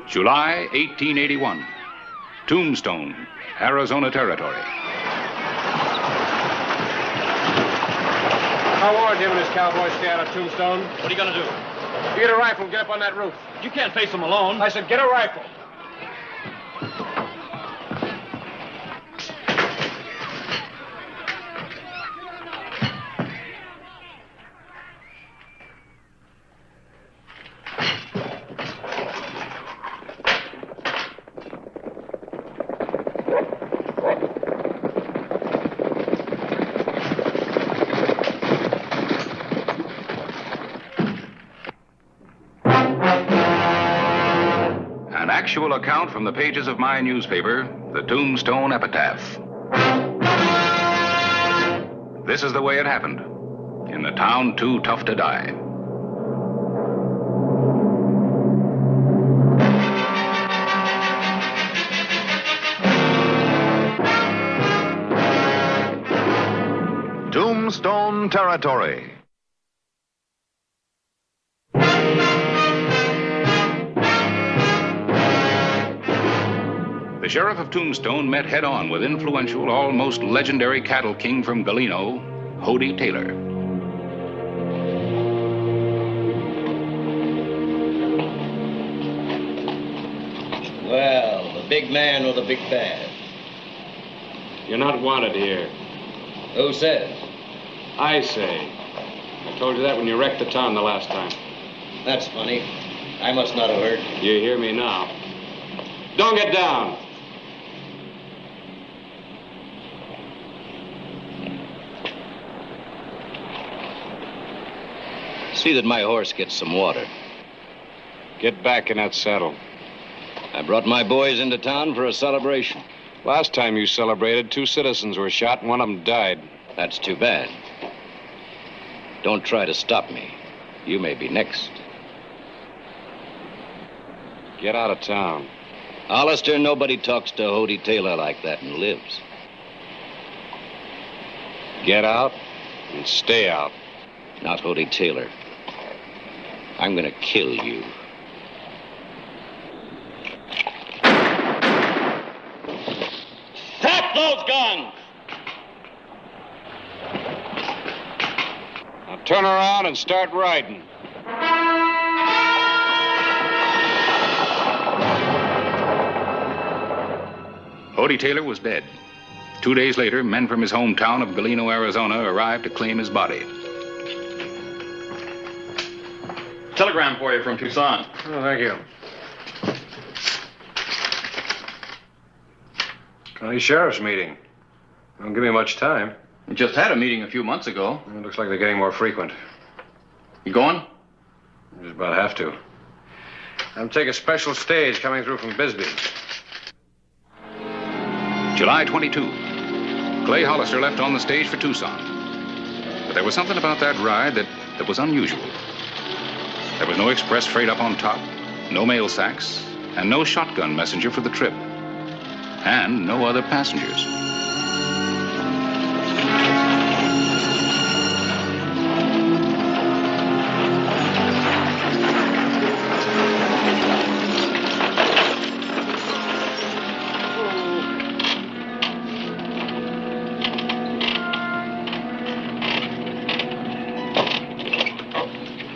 July 1881. Tombstone, Arizona Territory. How warned him and his cowboys stay out of Tombstone. What are you going to do? You get a rifle and get up on that roof. You can't face them alone. I said get a rifle. An actual account from the pages of my newspaper, the Tombstone Epitaph. This is the way it happened, in the town too tough to die. Tombstone Territory. The sheriff of Tombstone met head-on with influential, almost legendary cattle king from Galeno, Hody Taylor. Well, the big man or the big bad? You're not wanted here. Who says? I say. I told you that when you wrecked the town the last time. That's funny. I must not have heard. You hear me now. Don't get down. See that my horse gets some water. Get back in that saddle. I brought my boys into town for a celebration. Last time you celebrated, 2 citizens were shot and one of them died. That's too bad. Don't try to stop me. You may be next. Get out of town. Hollister, nobody talks to Hody Taylor like that and lives. Get out and stay out. Not Hody Taylor. I'm gonna kill you. Drop those guns! Now turn around and start riding. Hody Taylor was dead. 2 days later, men from his hometown of Galeno, Arizona, arrived to claim his body. Telegram for you from Tucson. Oh, thank you. County Sheriff's meeting. Don't give me much time. We just had a meeting a few months ago. It looks like they're getting more frequent. You going? Just about have to. I'm taking a special stage coming through from Bisbee. July 22. Clay Hollister left on the stage for Tucson. But there was something about that ride that was unusual. There was no express freight up on top, no mail sacks, and no shotgun messenger for the trip. And no other passengers.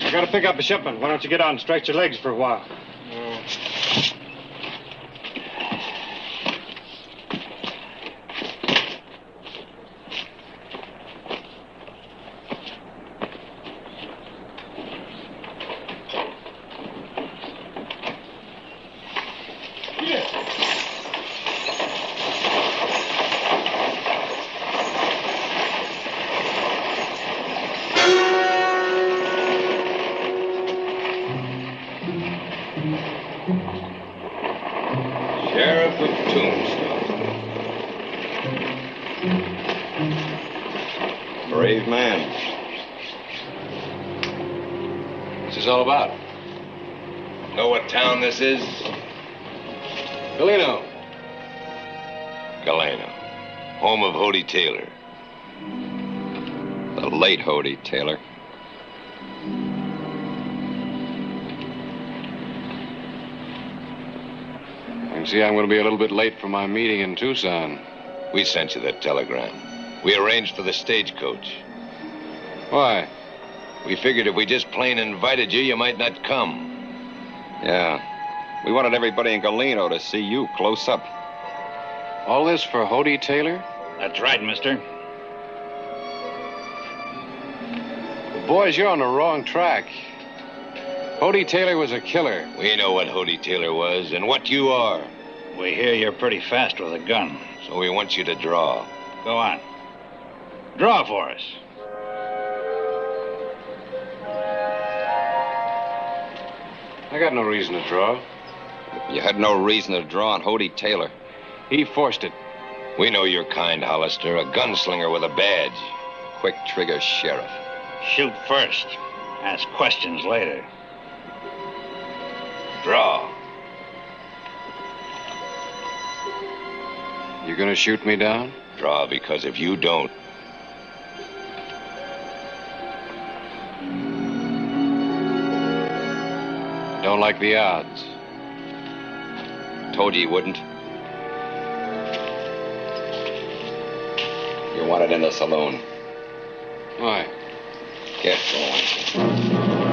I gotta pick up a shipment. Why don't you get out and stretch your legs for a while? Sheriff of Tombstone. Brave man. What's this all about? Know what town this is? Galeno. Galeno. Home of Hody Taylor. The late Hody Taylor. can see I'm going to be a little bit late for my meeting in Tucson. We sent you that telegram. We arranged for the stagecoach. Why? We figured if we just plain invited you, you might not come. Yeah. We wanted everybody in Galeno to see you close up. All this for Hody Taylor? That's right, mister. Boys, you're on the wrong track. Hody Taylor was a killer. We know what Hody Taylor was and what you are. We hear you're pretty fast with a gun. So we want you to draw. Go on. Draw for us. I got no reason to draw. You had no reason to draw on Hody Taylor. He forced it. We know your kind, Hollister. A gunslinger with a badge. Quick trigger sheriff. Shoot first. Ask questions later. Draw. You gonna shoot me down? Draw, because if you don't... Don't like the odds. Told you you wouldn't. You want it in the saloon. Why? Get going.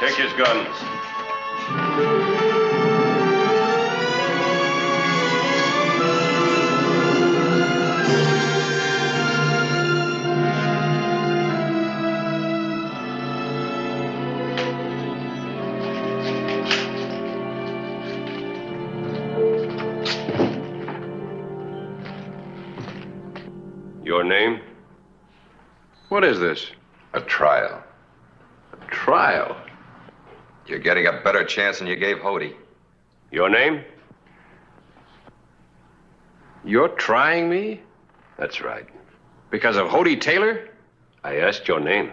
Take his guns. Your name? What is this? A trial. Trial. You're getting a better chance than you gave Hody. Your name? You're trying me? That's right. Because of Hody Taylor? I asked your name.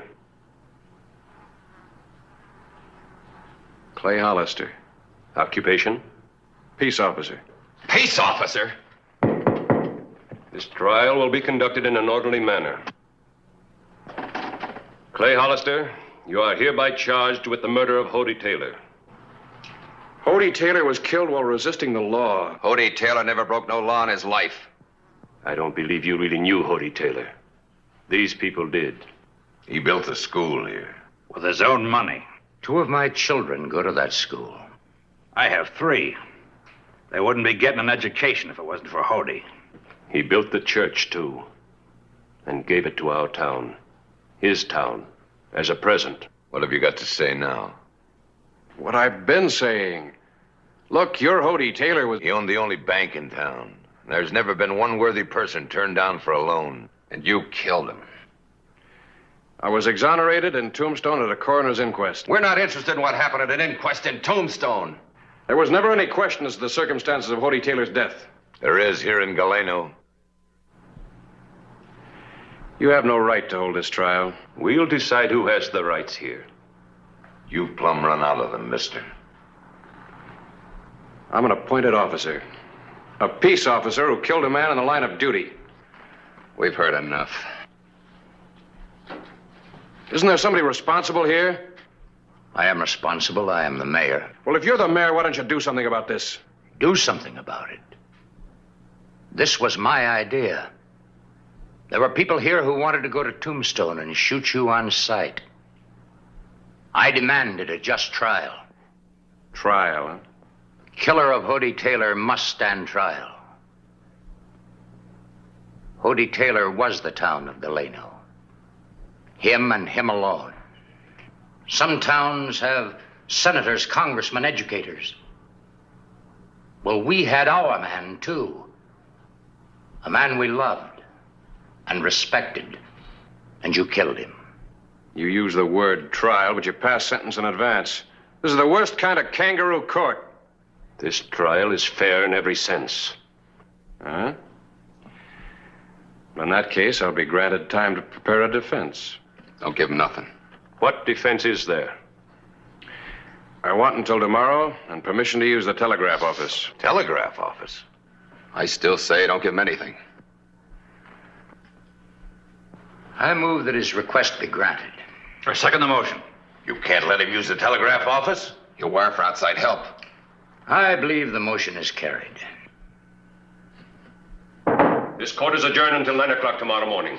Clay Hollister. Occupation? Peace officer. Peace officer! This trial will be conducted in an orderly manner. Clay Hollister, you are hereby charged with the murder of Hody Taylor. Hody Taylor was killed while resisting the law. Hody Taylor never broke no law in his life. I don't believe you really knew Hody Taylor. These people did. He built a school here. With his own money. 2 of my children go to that school. I have 3. They wouldn't be getting an education if it wasn't for Hody. He built the church, too, and gave it to our town. His town. As a present. What have you got to say now? What I've been saying. Look, your Hody Taylor was... He owned the only bank in town. There's never been one worthy person turned down for a loan. And you killed him. I was exonerated in Tombstone at a coroner's inquest. We're not interested in what happened at an inquest in Tombstone. There was never any question as to the circumstances of Hody Taylor's death. There is here in Galeno. You have no right to hold this trial. We'll decide who has the rights here. You've plumb run out of them, mister. I'm an appointed officer. A peace officer who killed a man in the line of duty. We've heard enough. Isn't there somebody responsible here? I am responsible. I am the mayor. Well, if you're the mayor, why don't you do something about this? Do something about it. This was my idea. There were people here who wanted to go to Tombstone and shoot you on sight. I demanded a just trial. Trial, huh? Killer of Hody Taylor must stand trial. Hody Taylor was the town of Galeno. Him and him alone. Some towns have senators, congressmen, educators. Well, we had our man, too. A man we loved and respected, and you killed him. You use the word trial, but you pass sentence in advance. This is the worst kind of kangaroo court. This trial is fair in every sense. Huh? In that case, I'll be granted time to prepare a defense. Don't give him nothing. What defense is there? I want until tomorrow and permission to use the telegraph office. Telegraph office? I still say don't give him anything. I move that his request be granted. I second the motion. You can't let him use the telegraph office? He'll wire for outside help. I believe the motion is carried. This court is adjourned until 9 o'clock tomorrow morning.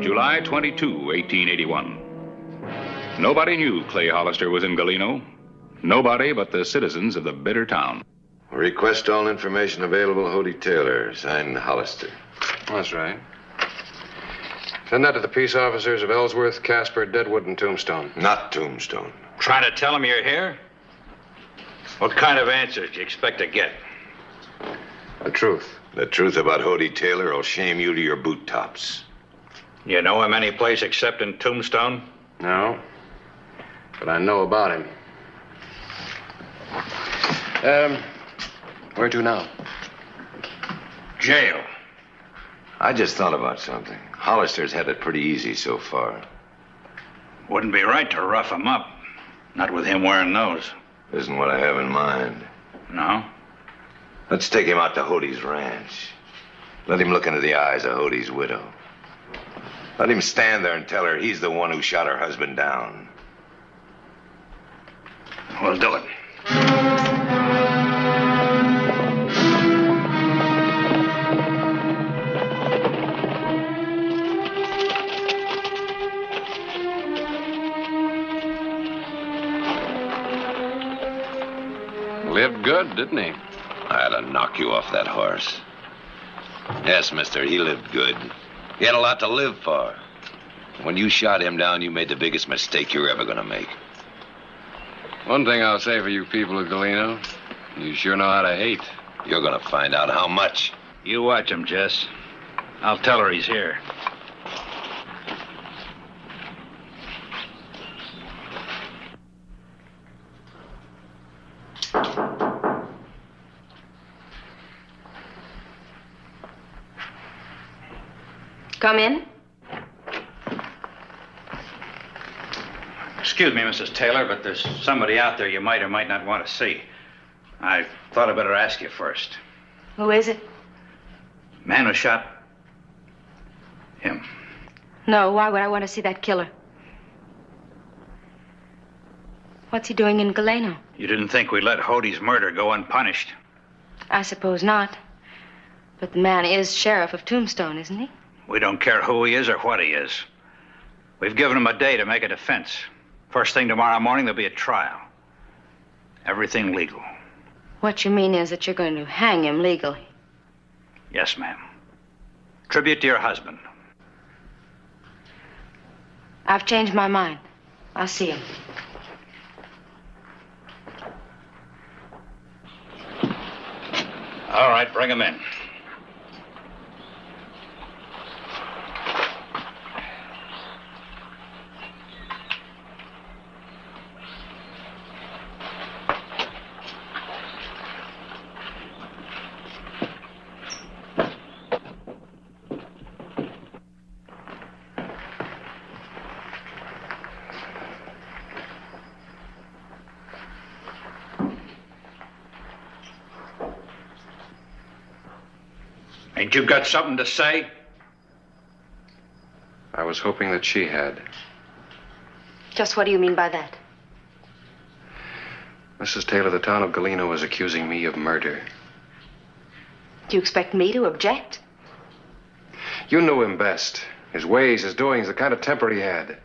July 22, 1881. Nobody knew Clay Hollister was in Galeno. Nobody but the citizens of the bitter town. Request all information available, Hody Taylor, signed Hollister. That's right. Send that to the peace officers of Ellsworth, Casper, Deadwood, and Tombstone. Not Tombstone. Trying to tell him you're here? What kind of answers do you expect to get? The truth. The truth about Hody Taylor will shame you to your boot tops. You know him any place except in Tombstone? No. But I know about him. Where to now? Jail. I just thought about something. Hollister's had it pretty easy so far. Wouldn't be right to rough him up. Not with him wearing those. Isn't what I have in mind. No? Let's take him out to Hody's ranch. Let him look into the eyes of Hody's widow. Let him stand there and tell her he's the one who shot her husband down. We'll do it. Lived good, didn't he? I had to knock you off that horse. Yes, mister, he lived good. He had a lot to live for. When you shot him down, you made the biggest mistake you're ever gonna make. One thing I'll say for you people of Galeno, you sure know how to hate. You're gonna find out how much. You watch him, Jess. I'll tell her he's here. Come in. Excuse me, Mrs. Taylor, but there's somebody out there you might or might not want to see. I thought I'd better ask you first. Who is it? Man who shot him. No, why would I want to see that killer? What's he doing in Galeno? You didn't think we'd let Hody's murder go unpunished? I suppose not. But the man is sheriff of Tombstone, isn't he? We don't care who he is or what he is. We've given him a day to make a defense. First thing tomorrow morning, there'll be a trial. Everything legal. What you mean is that you're going to hang him legally. Yes, ma'am. Tribute to your husband. I've changed my mind. I'll see him. All right, bring him in. Ain't you got something to say? I was hoping that she had. Just what do you mean by that? Mrs. Taylor, the town of Galeno is accusing me of murder. Do you expect me to object? You knew him best. His ways, his doings, the kind of temper he had.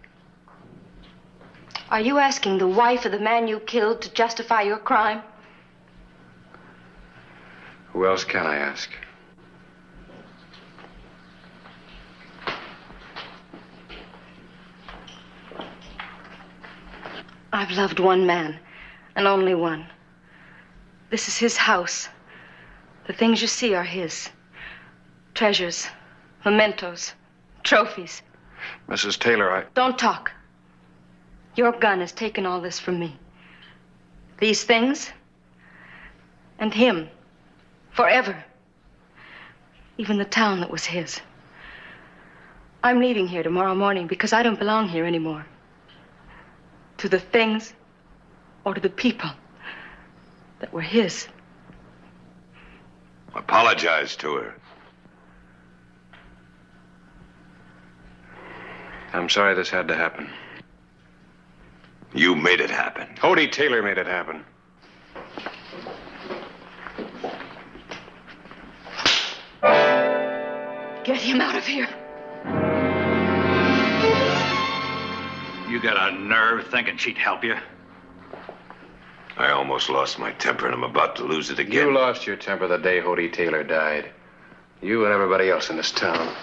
Are you asking the wife of the man you killed to justify your crime? Who else can I ask? I've loved one man, and only one. This is his house. The things you see are his. Treasures, mementos, trophies. Mrs. Taylor, Don't talk. Your gun has taken all this from me. These things, and him, forever. Even the town that was his. I'm leaving here tomorrow morning because I don't belong here anymore. To the things or to the people that were his. Apologize to her. I'm sorry this had to happen. You made it happen. Hody Taylor made it happen. Get him out of here. You got a nerve thinking she'd help you? I almost lost my temper, and I'm about to lose it again. You lost your temper the day Hody Taylor died. You and everybody else in this town.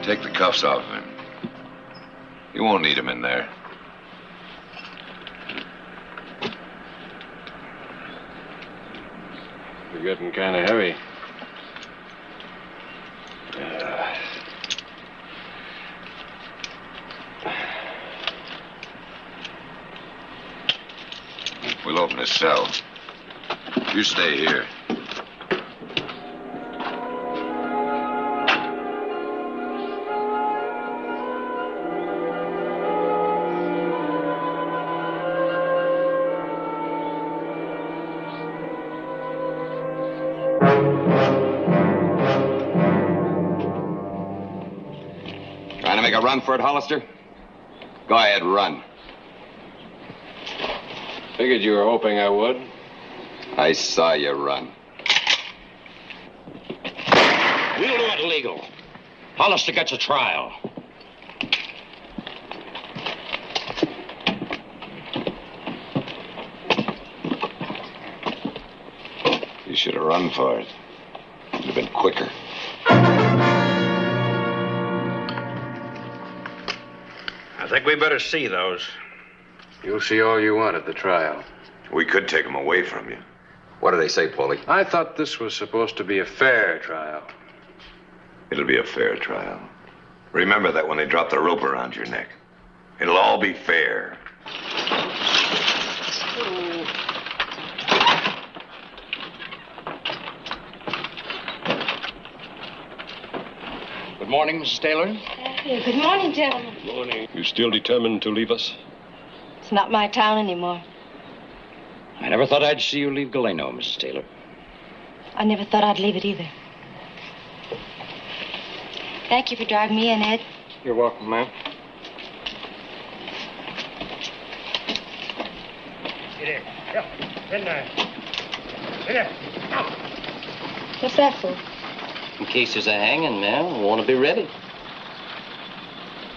Take the cuffs off of him. You won't need him in there. You're getting kind of heavy. We'll open his cell. You stay here. Trying to make a run for it, Hollister? Go ahead, run. Figured you were hoping I would. I saw you run. We'll do it legal. Hollister gets a trial. You should have run for it. It'd have been quicker. I think we better see those. You'll see all you want at the trial. We could take him away from you. What do they say, Paulie? I thought this was supposed to be a fair trial. It'll be a fair trial. Remember that when they drop the rope around your neck. It'll all be fair. Good morning, Mrs. Taylor. Good morning, gentlemen. Morning. You still determined to leave us? It's not my town anymore. I never thought I'd see you leave Galeno, Mrs. Taylor. I never thought I'd leave it either. Thank you for driving me in, Ed. You're welcome, ma'am. What's that for? In case there's a hanging, ma'am, we want to be ready.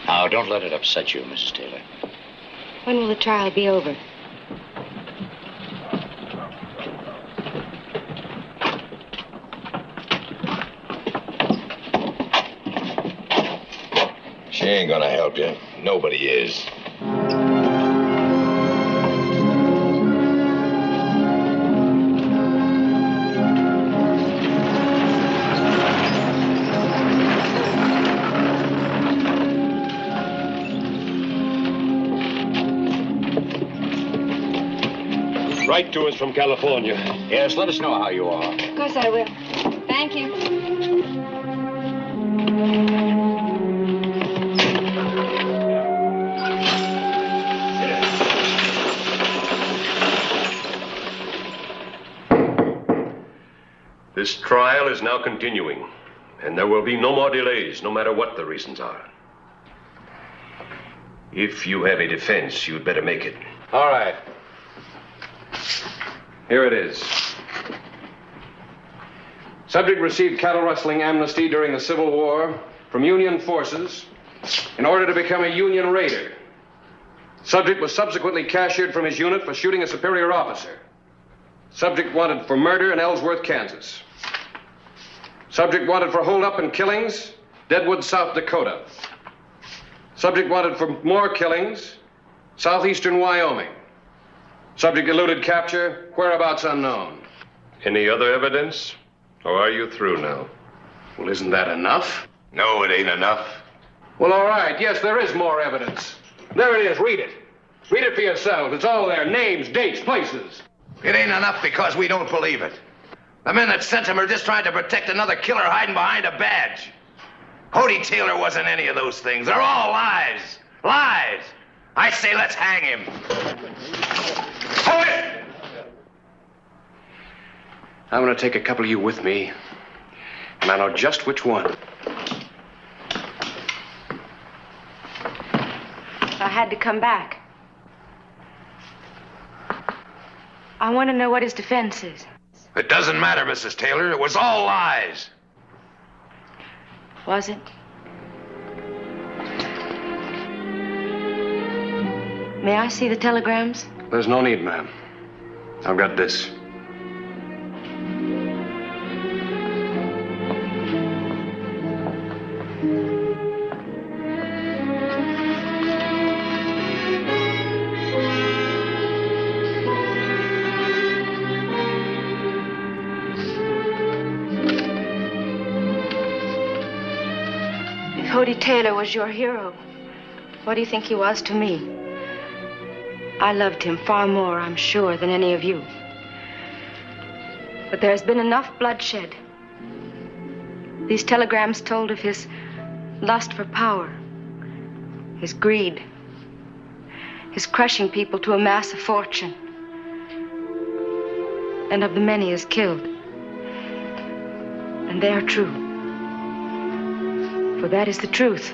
Now, don't let it upset you, Mrs. Taylor. When will the trial be over? She ain't gonna help you. Nobody is. Write to us from California. Yes, let us know how you are. Of course I will. Thank you. This trial is now continuing, and there will be no more delays, no matter what the reasons are. If you have a defense, you'd better make it. All right. Here it is. Subject received cattle rustling amnesty during the Civil War from Union forces in order to become a Union raider. Subject was subsequently cashiered from his unit for shooting a superior officer. Subject wanted for murder in Ellsworth, Kansas. Subject wanted for holdup and killings, Deadwood, South Dakota. Subject wanted for more killings, southeastern Wyoming. Subject eluded capture, whereabouts unknown. Any other evidence? Or are you through now? Well, isn't that enough? No, it ain't enough. Well, all right. Yes, there is more evidence. There it is. Read it. Read it for yourself. It's all there. Names, dates, places. It ain't enough because we don't believe it. The men that sent him are just trying to protect another killer hiding behind a badge. Hody Taylor wasn't any of those things. They're all lies. Lies. I say let's hang him. Hold it! I'm going to take a couple of you with me, and I know just which one. I had to come back. I want to know what his defense is. It doesn't matter, Mrs. Taylor. It was all lies. Was it? May I see the telegrams? There's no need, ma'am. I've got this. Hody Taylor was your hero. What do you think he was to me? I loved him far more, I'm sure, than any of you. But there's been enough bloodshed. These telegrams told of his lust for power, his greed, his crushing people to amass a fortune, and of the men he has killed. And they are true. For that is the truth.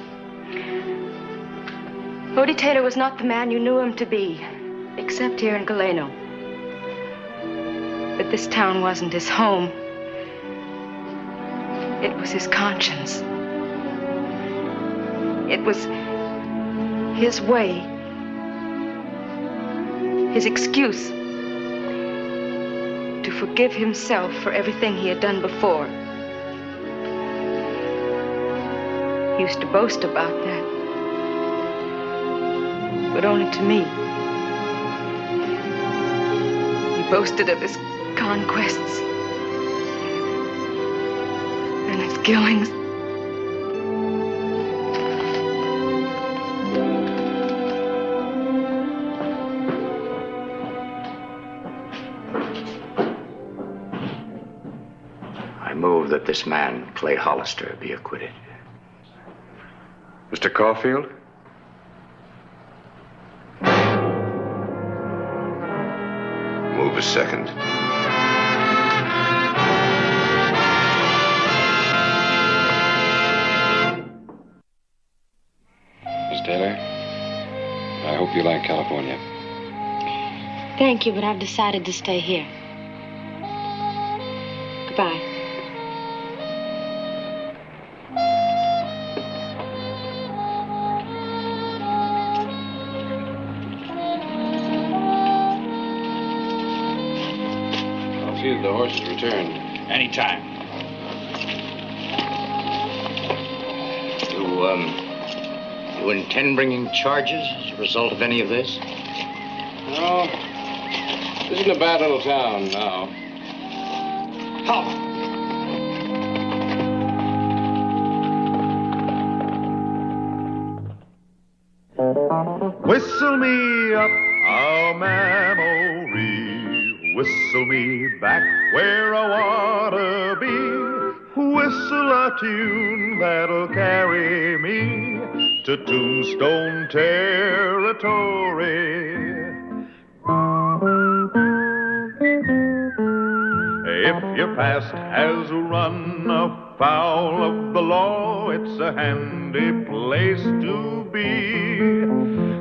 Hody Taylor was not the man you knew him to be, except here in Galeno. But this town wasn't his home. It was his conscience. It was his way, his excuse to forgive himself for everything he had done before. He used to boast about that. But only to me. He boasted of his conquests and his killings. I move that this man, Clay Hollister, be acquitted. Mr. Caulfield? Move a second. Miss Taylor, I hope you like California. Thank you, but I've decided to stay here. Goodbye. See that the horse is returned. Anytime. You intend bringing charges as a result of any of this? No. This isn't a bad little town now. Whistle me up a memory, whistle me back where I wanna be, whistle a tune that'll carry me to Tombstone territory. If your past has run afoul of the law, it's a handy place to be,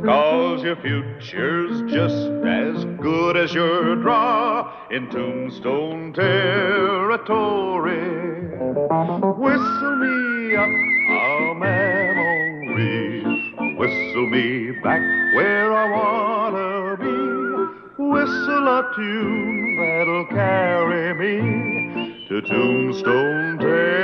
'cause your future's just as good as your draw in Tombstone territory. Whistle me up a memory, whistle me back where I wanna be. Whistle a tune that'll carry me to Tombstone territory.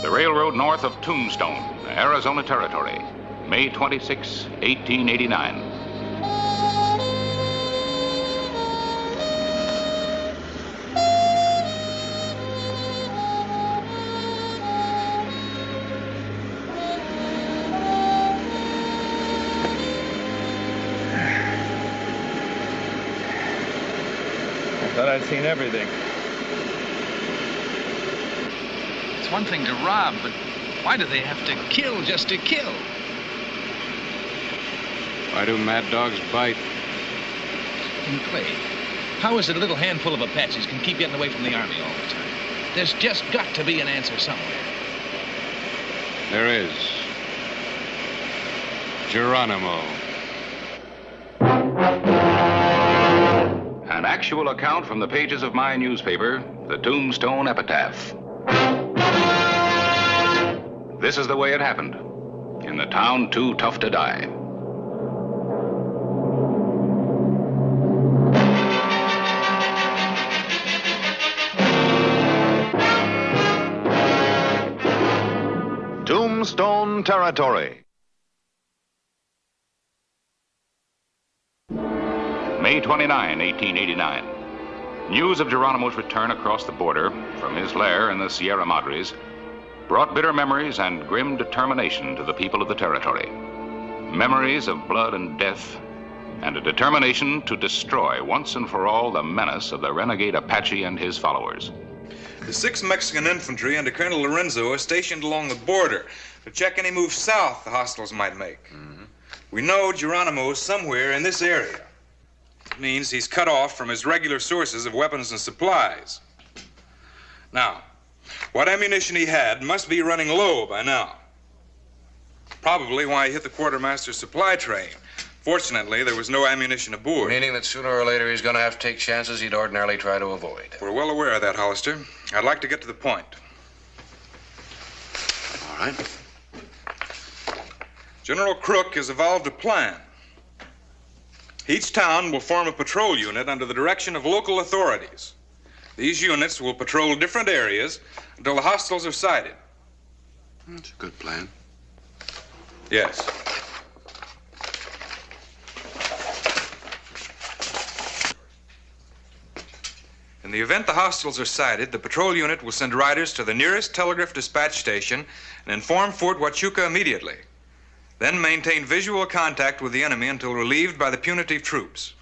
The railroad north of Tombstone, Arizona Territory, May 26, 1889. I thought I'd seen everything. It's one thing to rob, but why do they have to kill just to kill? Why do mad dogs bite? And Clay, how is it a little handful of Apaches can keep getting away from the Army all the time? There's just got to be an answer somewhere. There is. Geronimo. An actual account from the pages of my newspaper, the Tombstone Epitaph. This is the way it happened, in the town too tough to die. Tombstone Territory. May 29, 1889. News of Geronimo's return across the border from his lair in the Sierra Madres brought bitter memories and grim determination to the people of the territory. Memories of blood and death, and a determination to destroy once and for all the menace of the renegade Apache and his followers. The 6th Mexican Infantry under Colonel Lorenzo are stationed along the border to check any moves south the hostiles might make. We know Geronimo is somewhere in this area. It means he's cut off from his regular sources of weapons and supplies. Now, what ammunition he had must be running low by now. Probably why he hit the quartermaster's supply train. Fortunately, there was no ammunition aboard. Meaning that sooner or later he's going to have to take chances he'd ordinarily try to avoid. We're well aware of that, Hollister. I'd like to get to the point. All right. General Crook has evolved a plan. Each town will form a patrol unit under the direction of local authorities. These units will patrol different areas until the hostiles are sighted. That's a good plan. Yes. In the event the hostiles are sighted, the patrol unit will send riders to the nearest telegraph dispatch station and inform Fort Huachuca immediately. Then maintain visual contact with the enemy until relieved by the punitive troops.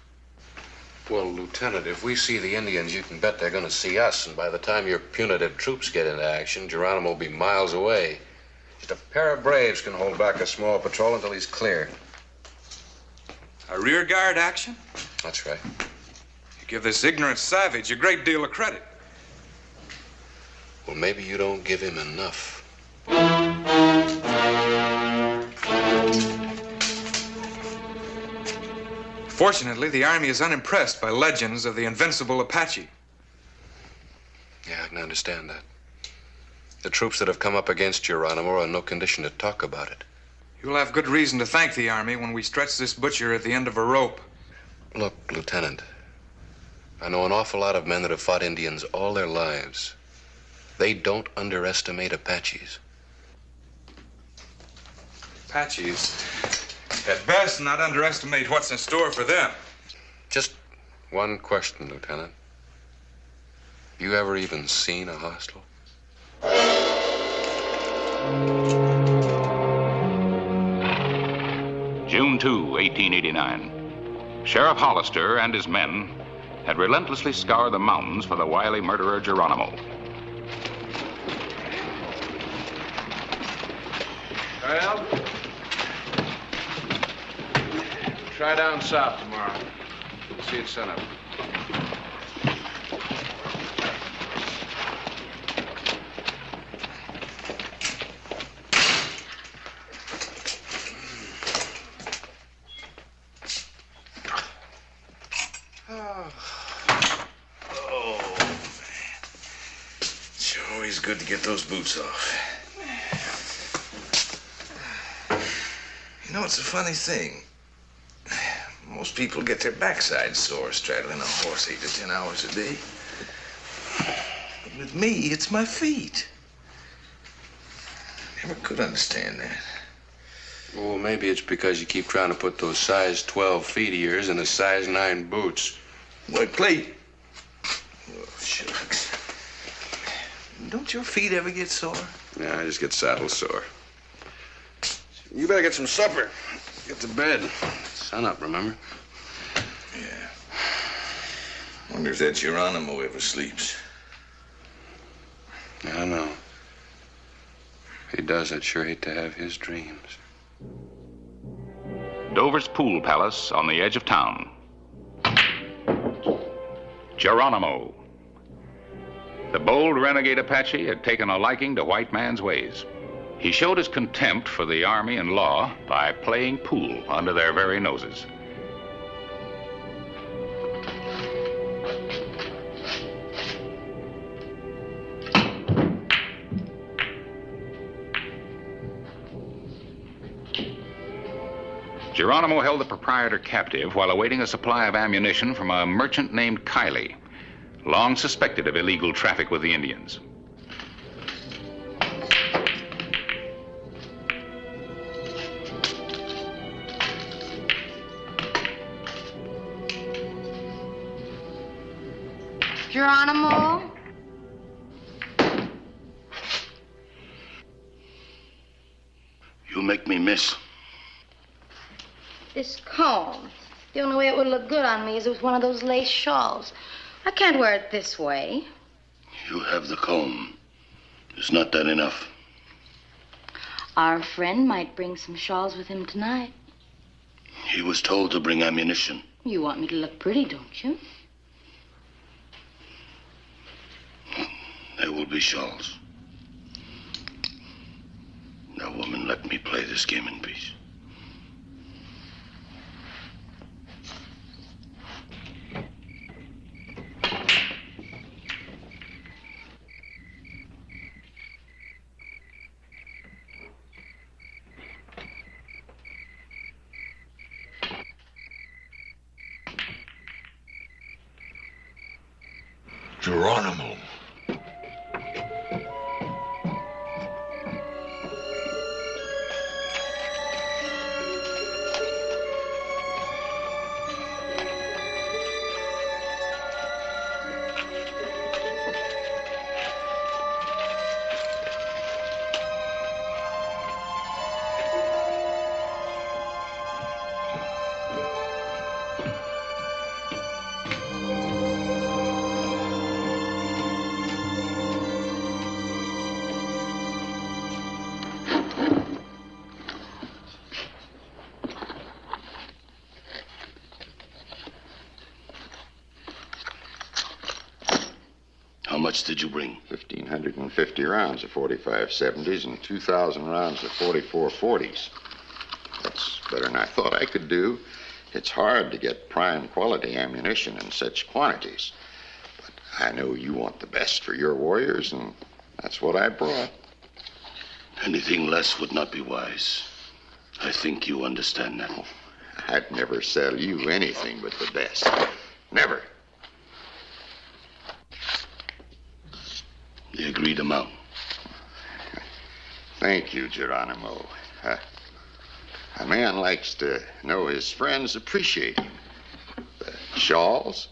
Well, Lieutenant, if we see the Indians, you can bet they're going to see us. And by the time your punitive troops get into action, Geronimo will be miles away. Just a pair of braves can hold back a small patrol until he's clear. A rear guard action? That's right. You give this ignorant savage a great deal of credit. Well, maybe you don't give him enough. Fortunately, the Army is unimpressed by legends of the invincible Apache. Yeah, I can understand that. The troops that have come up against Geronimo are in no condition to talk about it. You'll have good reason to thank the Army when we stretch this butcher at the end of a rope. Look, Lieutenant, I know an awful lot of men that have fought Indians all their lives. They don't underestimate Apaches. Apaches, at best, not underestimate what's in store for them. Just one question, Lieutenant. You ever even seen a hostile? June 2, 1889. Sheriff Hollister and his men had relentlessly scoured the mountains for the wily murderer Geronimo. Well, Try down south tomorrow. We'll see it sunup. Always good to get those boots off. You know, it's a funny thing. Most people get their backside sore straddling a horse 8 to 10 hours a day. But with me, it's my feet. Never could understand that. Well, maybe it's because you keep trying to put those size 12 feet of yours in the size 9 boots. What, Clay? Oh, shucks. Don't your feet ever get sore? Yeah, I just get saddle sore. You better get some supper. Get to bed. Sun up, remember? Yeah. Wonder if that Geronimo ever sleeps. Yeah, I know. If he does, I'd sure hate to have his dreams. Dover's Pool Palace on the edge of town. Geronimo. The bold renegade Apache had taken a liking to white man's ways. He showed his contempt for the army and law by playing pool under their very noses. Geronimo held the proprietor captive while awaiting a supply of ammunition from a merchant named Kiley, long suspected of illegal traffic with the Indians. Geronimo? You make me miss. This comb. The only way it would look good on me is with one of those lace shawls. I can't wear it this way. You have the comb. Is not that enough? Our friend might bring some shawls with him tonight. He was told to bring ammunition. You want me to look pretty, don't you? There will be shawls. Now, woman, let me play this game in peace. Geronimo. How much did you bring? 1,550 rounds of 45-70s and 2,000 rounds of 44-40s. That's better than I thought I could do. It's hard to get prime quality ammunition in such quantities. But I know you want the best for your warriors, and that's what I brought. Anything less would not be wise. I think you understand that. I'd never sell you anything but the best. Never. The agreed amount. Thank you, Geronimo. A man likes to know his friends appreciate him. The shawls?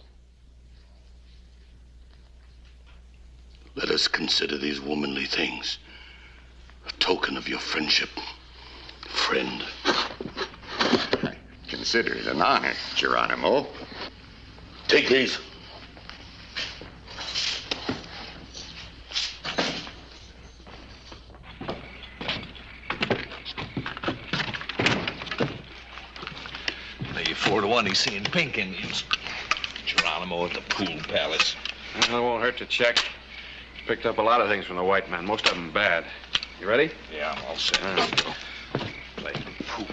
Let us consider these womanly things a token of your friendship, friend. I consider it an honor, Geronimo. Take these. be 4-1 he's seeing pink Indians. Geronimo at the pool palace. Well, it won't hurt to check. Picked up a lot of things from the white man, most of them bad. You ready? Yeah, I'm all set. Let's go. Play pool.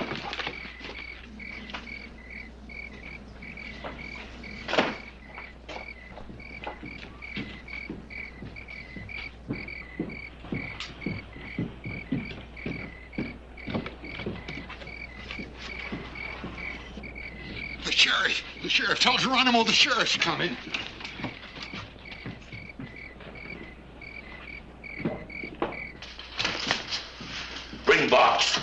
The sheriff. Tell Geronimo the sheriff's coming. Bring box.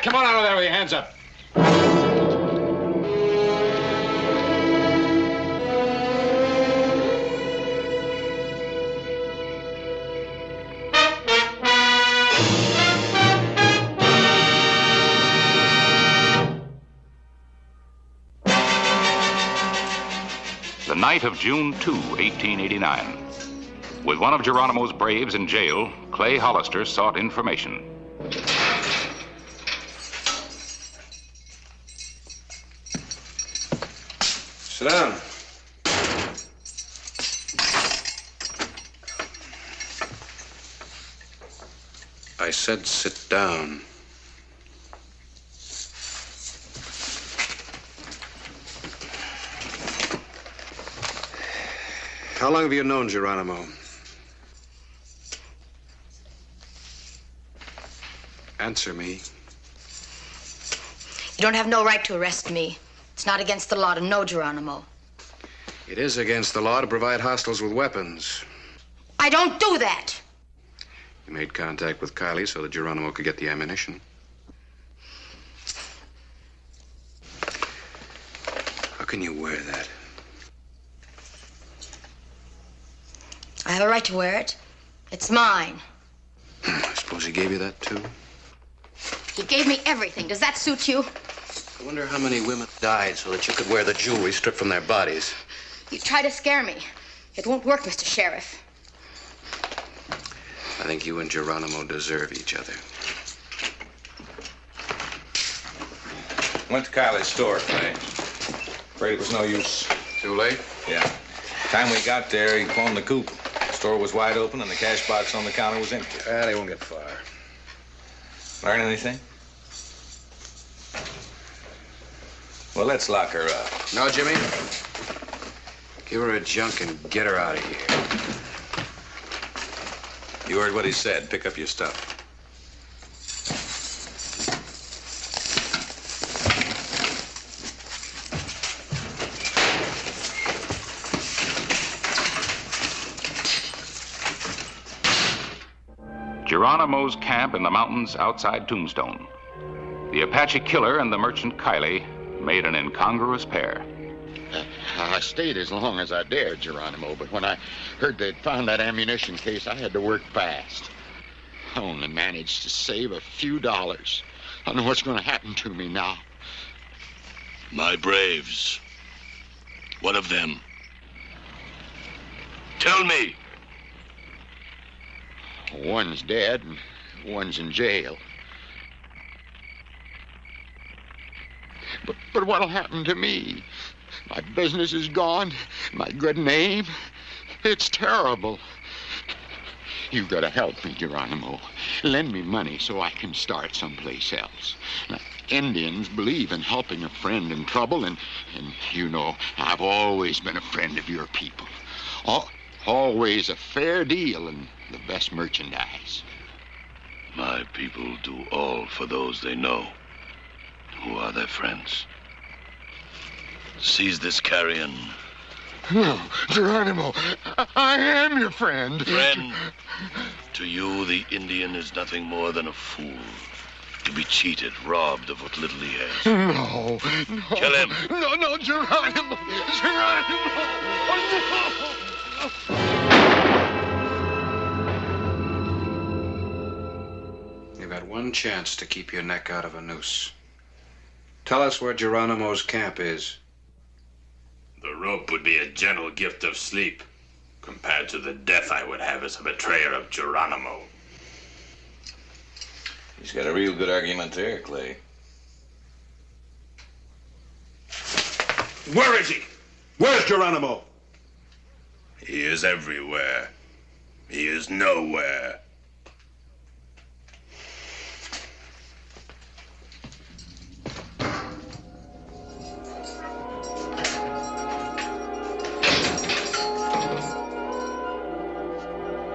Come on out of there with your hands up. The night of June 2, 1889. With one of Geronimo's braves in jail, Clay Hollister sought information. Sit down. I said sit down. How long have you known Geronimo? Answer me. You don't have no right to arrest me. It's not against the law to know Geronimo. It is against the law to provide hostiles with weapons. I don't do that. You made contact with Kylie so that Geronimo could get the ammunition. How can you wear that? I have a right to wear it. It's mine. I suppose he gave you that, too? He gave me everything. Does that suit you? I wonder how many women died so that you could wear the jewelry stripped from their bodies. You try to scare me. It won't work, Mr. Sheriff. I think you and Geronimo deserve each other. Went to Kylie's store, Clay. Afraid it was no use. Too late? Yeah. Time we got there, he phoned the coop. The store was wide open and the cash box on the counter was empty. Well, he won't get far. Learn anything? Well, let's lock her up. No, Jimmy. Give her a junk and get her out of here. You heard what he said. Pick up your stuff. Geronimo's camp in the mountains outside Tombstone. The Apache killer and the merchant Kylie made an incongruous pair. I stayed as long as I dared, Geronimo, but when I heard they'd found that ammunition case, I had to work fast. I only managed to save a few dollars. I don't know what's going to happen to me now. My braves. What of them? Tell me. One's dead and one's in jail. But what'll happen to me? My business is gone. My good name. It's terrible. You've got to help me, Geronimo. Lend me money so I can start someplace else. Now, Indians believe in helping a friend in trouble, and you know, I've always been a friend of your people. Always a fair deal and the best merchandise. My people do all for those they know. Who are their friends? Seize this carrion. No, Geronimo, I am your friend. Friend, to you, the Indian is nothing more than a fool. To be cheated, robbed of what little he has. No, no. Kill him. No, Geronimo. Geronimo. You've had one chance to keep your neck out of a noose. Tell us where Geronimo's camp is. The rope would be a gentle gift of sleep compared to the death I would have as a betrayer of Geronimo. He's got a real good argument there, Clay. Where is he? Where's Geronimo? He is everywhere. He is nowhere.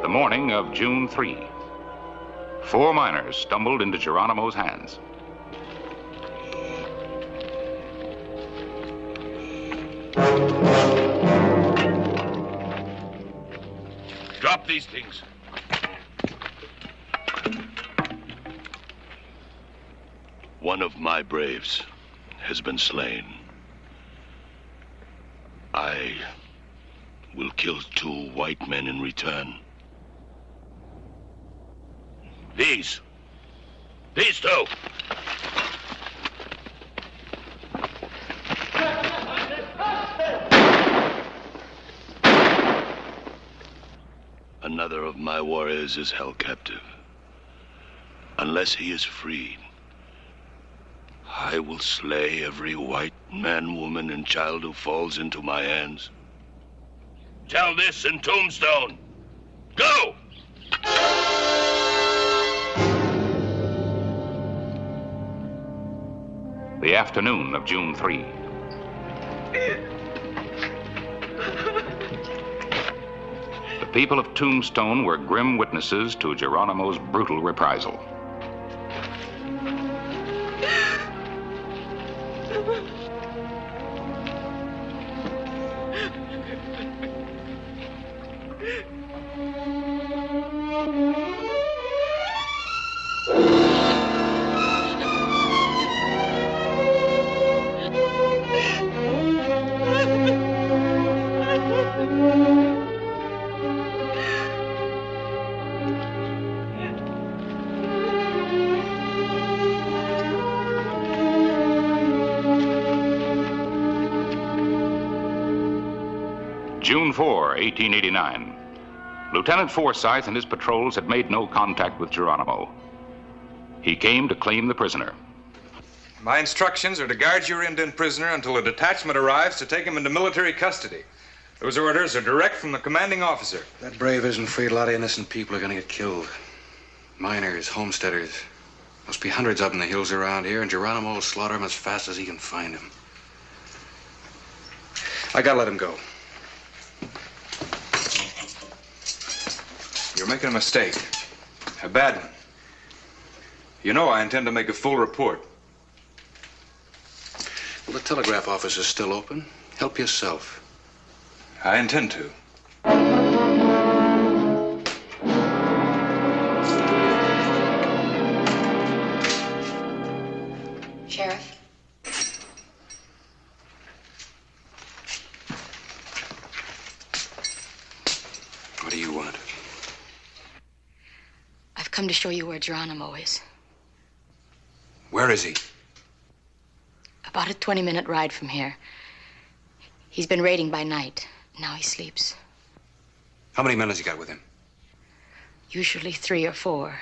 The morning of June 3. 4 miners stumbled into Geronimo's hands. Drop these things. One of my braves has been slain. I will kill 2 white men in return. These 2. Another of my warriors is held captive. Unless he is freed, I will slay every white man, woman, and child who falls into my hands. Tell this in Tombstone. Go! The afternoon of June 3. The people of Tombstone were grim witnesses to Geronimo's brutal reprisal. June 4, 1889. Lieutenant Forsyth and his patrols had made no contact with Geronimo. He came to claim the prisoner. My instructions are to guard your Indian prisoner until a detachment arrives to take him into military custody. Those orders are direct from the commanding officer. That brave isn't free. A lot of innocent people are going to get killed. Miners, homesteaders. Must be hundreds of them in the hills around here, and Geronimo will slaughter them as fast as he can find them. I gotta let him go. You're making a mistake. A bad one. You know I intend to make a full report. Well, the telegraph office is still open. Help yourself. I intend to. Sheriff? What do you want? I've come to show you where Geronimo is. Where is he? About a 20-minute ride from here. He's been raiding by night. Now he sleeps. How many men has he got with him? Usually 3 or 4.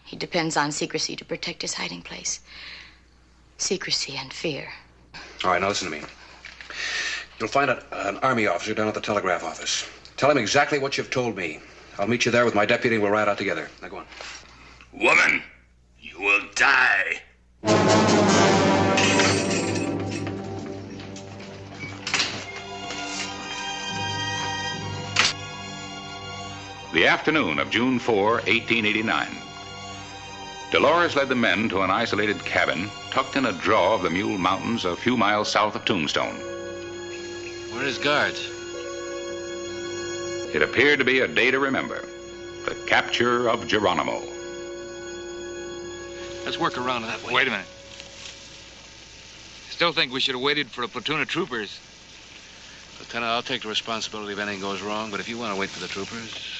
He depends on secrecy to protect his hiding place. Secrecy and fear. All right, now listen to me. You'll find an army officer down at the telegraph office. Tell him exactly what you've told me. I'll meet you there with my deputy and we'll ride out together. Now go on. Woman, you will die. The afternoon of June 4, 1889. Dolores led the men to an isolated cabin tucked in a draw of the Mule Mountains a few miles south of Tombstone. Where are his guards? It appeared to be a day to remember. The capture of Geronimo. Let's work around that way. Wait a minute. Still think we should have waited for a platoon of troopers. Lieutenant, I'll take the responsibility if anything goes wrong, but if you want to wait for the troopers...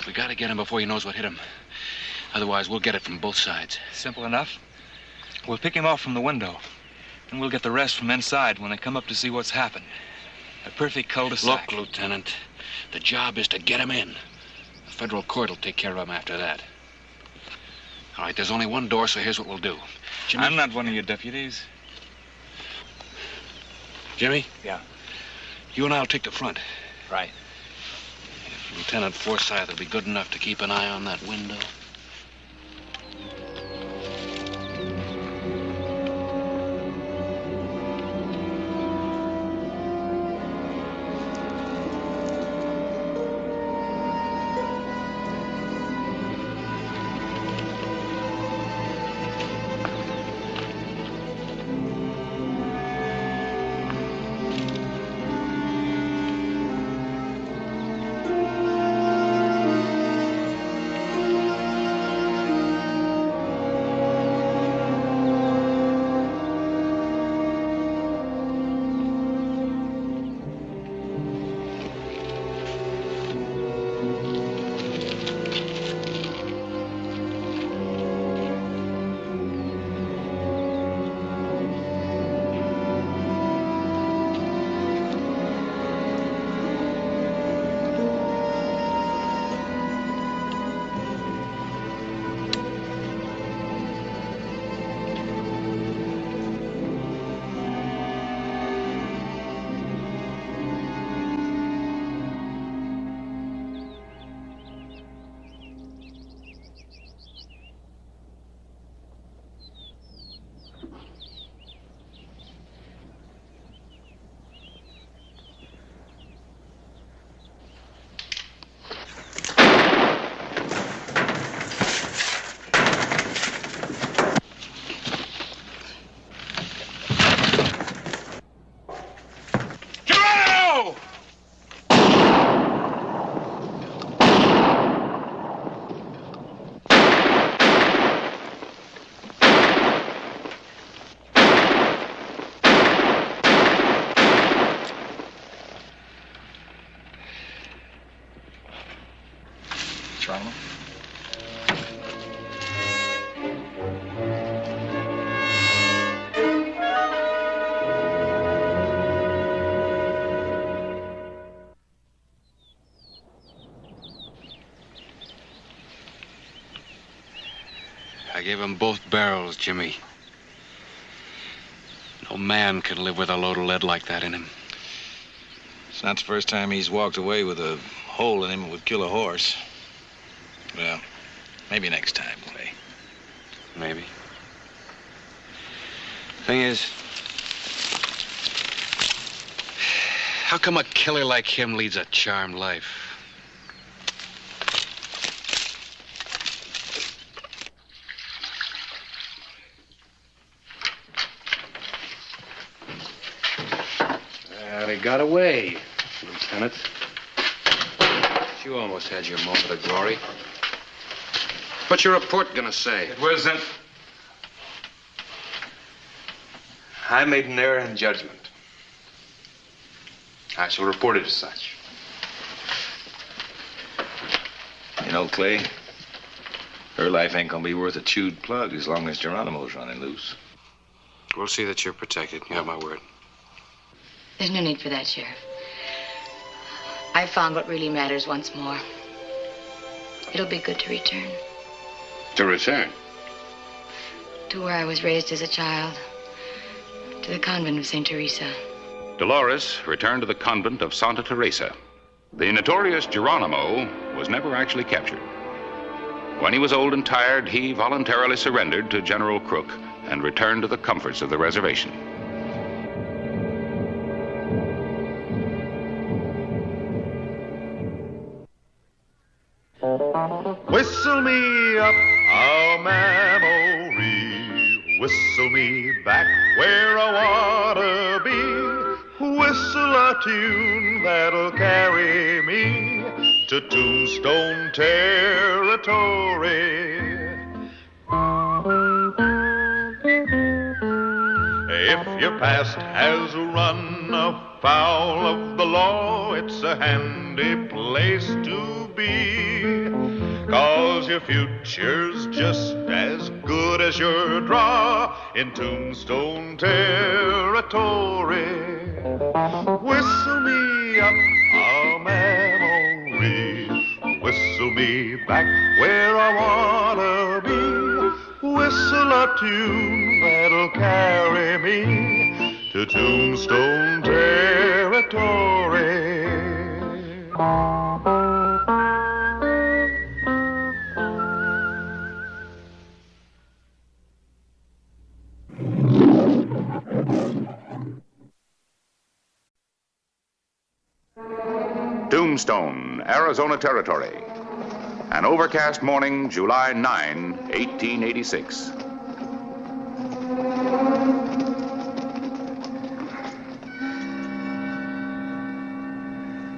We gotta get him before he knows what hit him. Otherwise, we'll get it from both sides. Simple enough. We'll pick him off from the window. And we'll get the rest from inside when they come up to see what's happened. A perfect cul-de-sac. Look, Lieutenant, the job is to get him in. The federal court will take care of him after that. All right, there's only one door, so here's what we'll do. Jimmy? I'm not one of your deputies. Jimmy? Yeah. You and I'll take the front. Right. If Lieutenant Forsyth will be good enough to keep an eye on that window. Geronimo? I gave him both barrels, Jimmy. No man can live with a load of lead like that in him. It's not the first time he's walked away with a hole in him that would kill a horse. Well, maybe next time, Clay. Maybe. Thing is, how come a killer like him leads a charmed life? Well, he got away, Lieutenant. You almost had your moment of glory. What's your report gonna say? It wasn't. I made an error in judgment. I shall report it as such. You know, Clay, her life ain't gonna be worth a chewed plug as long as Geronimo's running loose. We'll see that you're protected. You have my word. There's no need for that, Sheriff. I found what really matters once more. It'll be good to return. To return? To where I was raised as a child. To the convent of St. Teresa. Dolores returned to the convent of Santa Teresa. The notorious Geronimo was never actually captured. When he was old and tired, he voluntarily surrendered to General Crook and returned to the comforts of the reservation. Whistle me up a memory, whistle me back where I wanna be. Whistle a tune that'll carry me to Tombstone territory. If your past has run afoul of the law, it's a handy place to be. 'Cause your future's just as good as your draw in Tombstone territory. Whistle me up a memory, whistle me back where I wanna be. Whistle a tune that'll carry me to Tombstone territory. Tombstone, Arizona Territory. An overcast morning, July 9, 1886.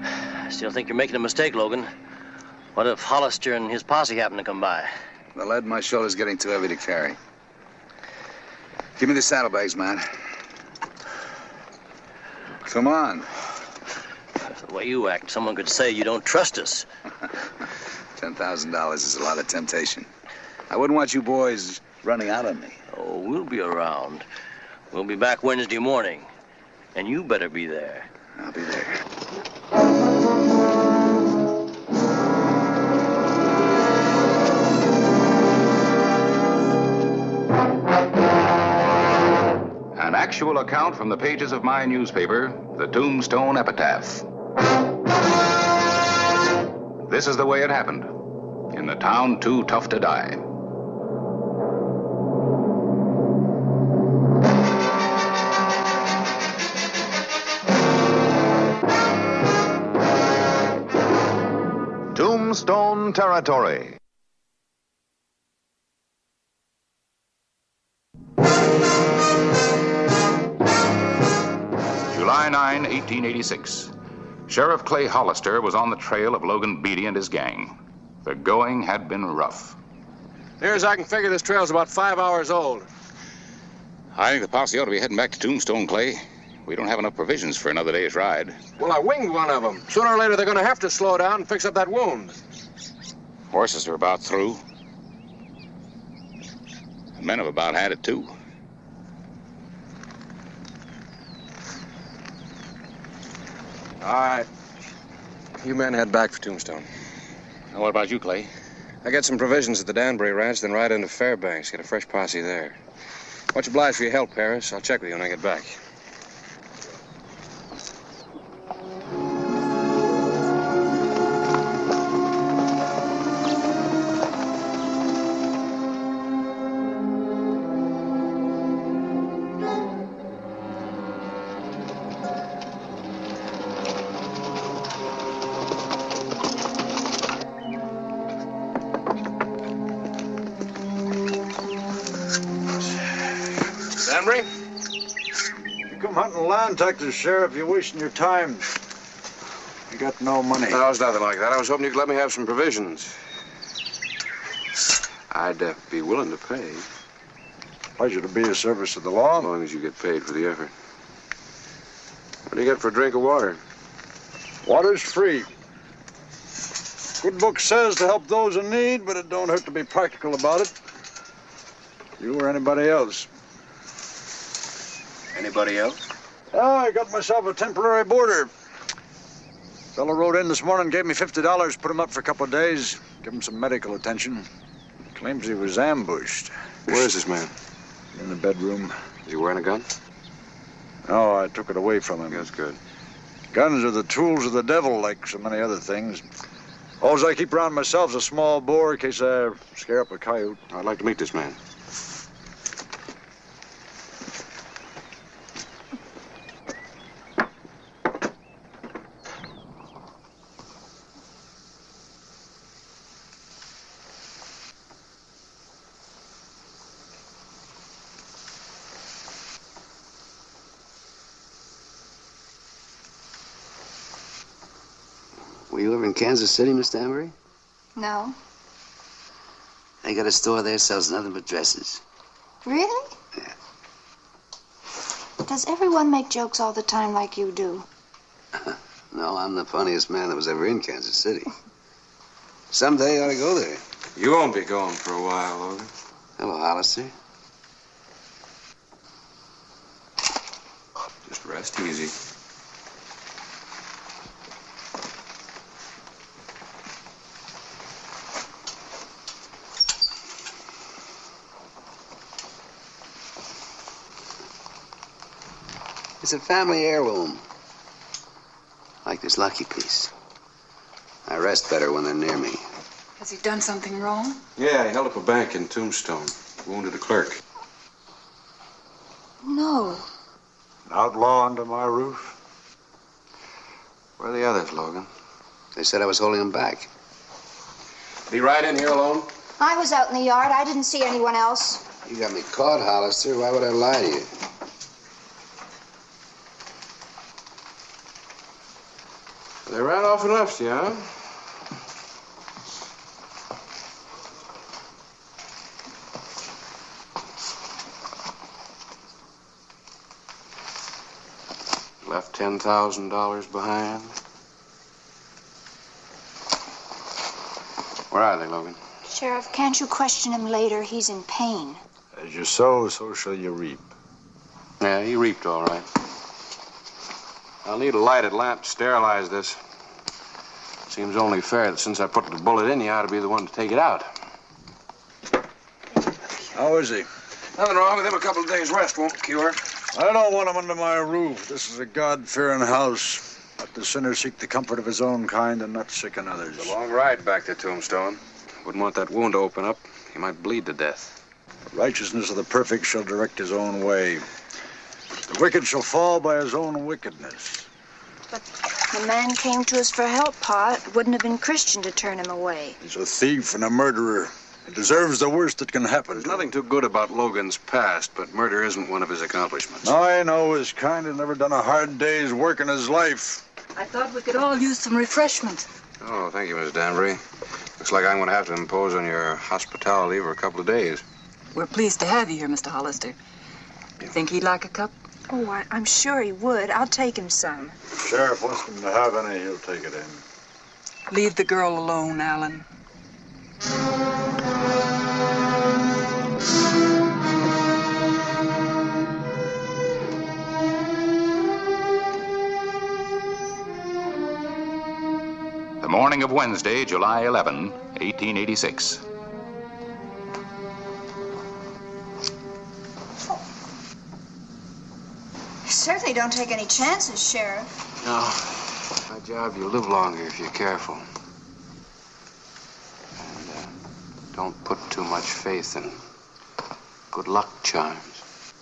I still think you're making a mistake, Logan. What if Hollister and his posse happen to come by? The lead in my shoulder's getting too heavy to carry. Give me the saddlebags, man. Come on. The way you act, someone could say you don't trust us. $10,000 is a lot of temptation. I wouldn't want you boys running out on me. Oh, we'll be around. We'll be back Wednesday morning. And you better be there. I'll be there. An actual account from the pages of my newspaper, the Tombstone Epitaph. This is the way it happened, in the town too tough to die. Tombstone Territory. July 9, 1886. Sheriff Clay Hollister was on the trail of Logan Beatty and his gang. The going had been rough. Near as I can figure, this trail's about 5 hours old. I think the posse ought to be heading back to Tombstone, Clay. We don't have enough provisions for another day's ride. Well, I winged one of them. Sooner or later, they're going to have to slow down and fix up that wound. Horses are about through. The men have about had it, too. All right. You men head back for Tombstone. Now, what about you, Clay? I get some provisions at the Danbury Ranch, then ride into Fairbanks, get a fresh posse there. Much obliged for your help, Paris. I'll check with you when I get back. Danbury? You come hunting land, Texas Sheriff, you're wasting your time. You got no money. No, it's nothing like that. I was hoping you could let me have some provisions. I'd be willing to pay. Pleasure to be of service to the law. As long as you get paid for the effort. What do you get for a drink of water? Water's free. Good book says to help those in need, but it don't hurt to be practical about it. You or anybody else. Anybody else? I got myself a temporary boarder. Fellow rode in this morning, gave me $50, put him up for a couple of days, give him some medical attention. Claims he was ambushed. Where is this man? In the bedroom. Is he wearing a gun? No, I took it away from him. That's good. Guns are the tools of the devil, like so many other things. All I keep around myself is a small bore in case I scare up a coyote. I'd like to meet this man. Were you ever in Kansas City, Miss Danbury? No. They got a store there sells nothing but dresses. Really? Yeah. Does everyone make jokes all the time like you do? No, I'm the funniest man that was ever in Kansas City. Someday I ought to go there. You won't be going for a while, Logan. Hello, Hollister. Just rest easy. It's a family heirloom. Like this lucky piece. I rest better when they're near me. Has he done something wrong? Yeah, he held up a bank in Tombstone. Wounded a clerk. No. An outlaw under my roof? Where are the others, Logan? They said I was holding them back. Did he ride in here alone? I was out in the yard. I didn't see anyone else. You got me caught, Hollister. Why would I lie to you? They ran off and left you, huh? Left $10,000 behind. Where are they, Logan? Sheriff, can't you question him later? He's in pain. As you sow, so shall you reap. Yeah, he reaped all right. I'll need a lighted lamp to sterilize this. Seems only fair that since I put the bullet in, you ought to be the one to take it out. How is he? Nothing wrong with him. A couple of days' rest won't cure. I don't want him under my roof. This is a God-fearing house. Let the sinner seek the comfort of his own kind and not sicken others. It's a long ride back to Tombstone. Wouldn't want that wound to open up. He might bleed to death. The righteousness of the perfect shall direct his own way. The wicked shall fall by his own wickedness. But the man came to us for help, Pa. It wouldn't have been Christian to turn him away. He's a thief and a murderer. He deserves the worst that can happen. There's nothing too good about Logan's past, but murder isn't one of his accomplishments. I know his kind has never done a hard day's work in his life. I thought we could all use some refreshment. Oh, thank you, Miss Danbury. Looks like I'm going to have to impose on your hospitality for a couple of days. We're pleased to have you here, Mr. Hollister. You think he'd like a cup? Oh, I'm sure he would. I'll take him some. If the sheriff wants him to have any, he'll take it in. Leave the girl alone, Alan. The morning of Wednesday, July 11, 1886. You certainly don't take any chances, Sheriff. No. My job, you'll live longer if you're careful. And don't put too much faith in good luck charms.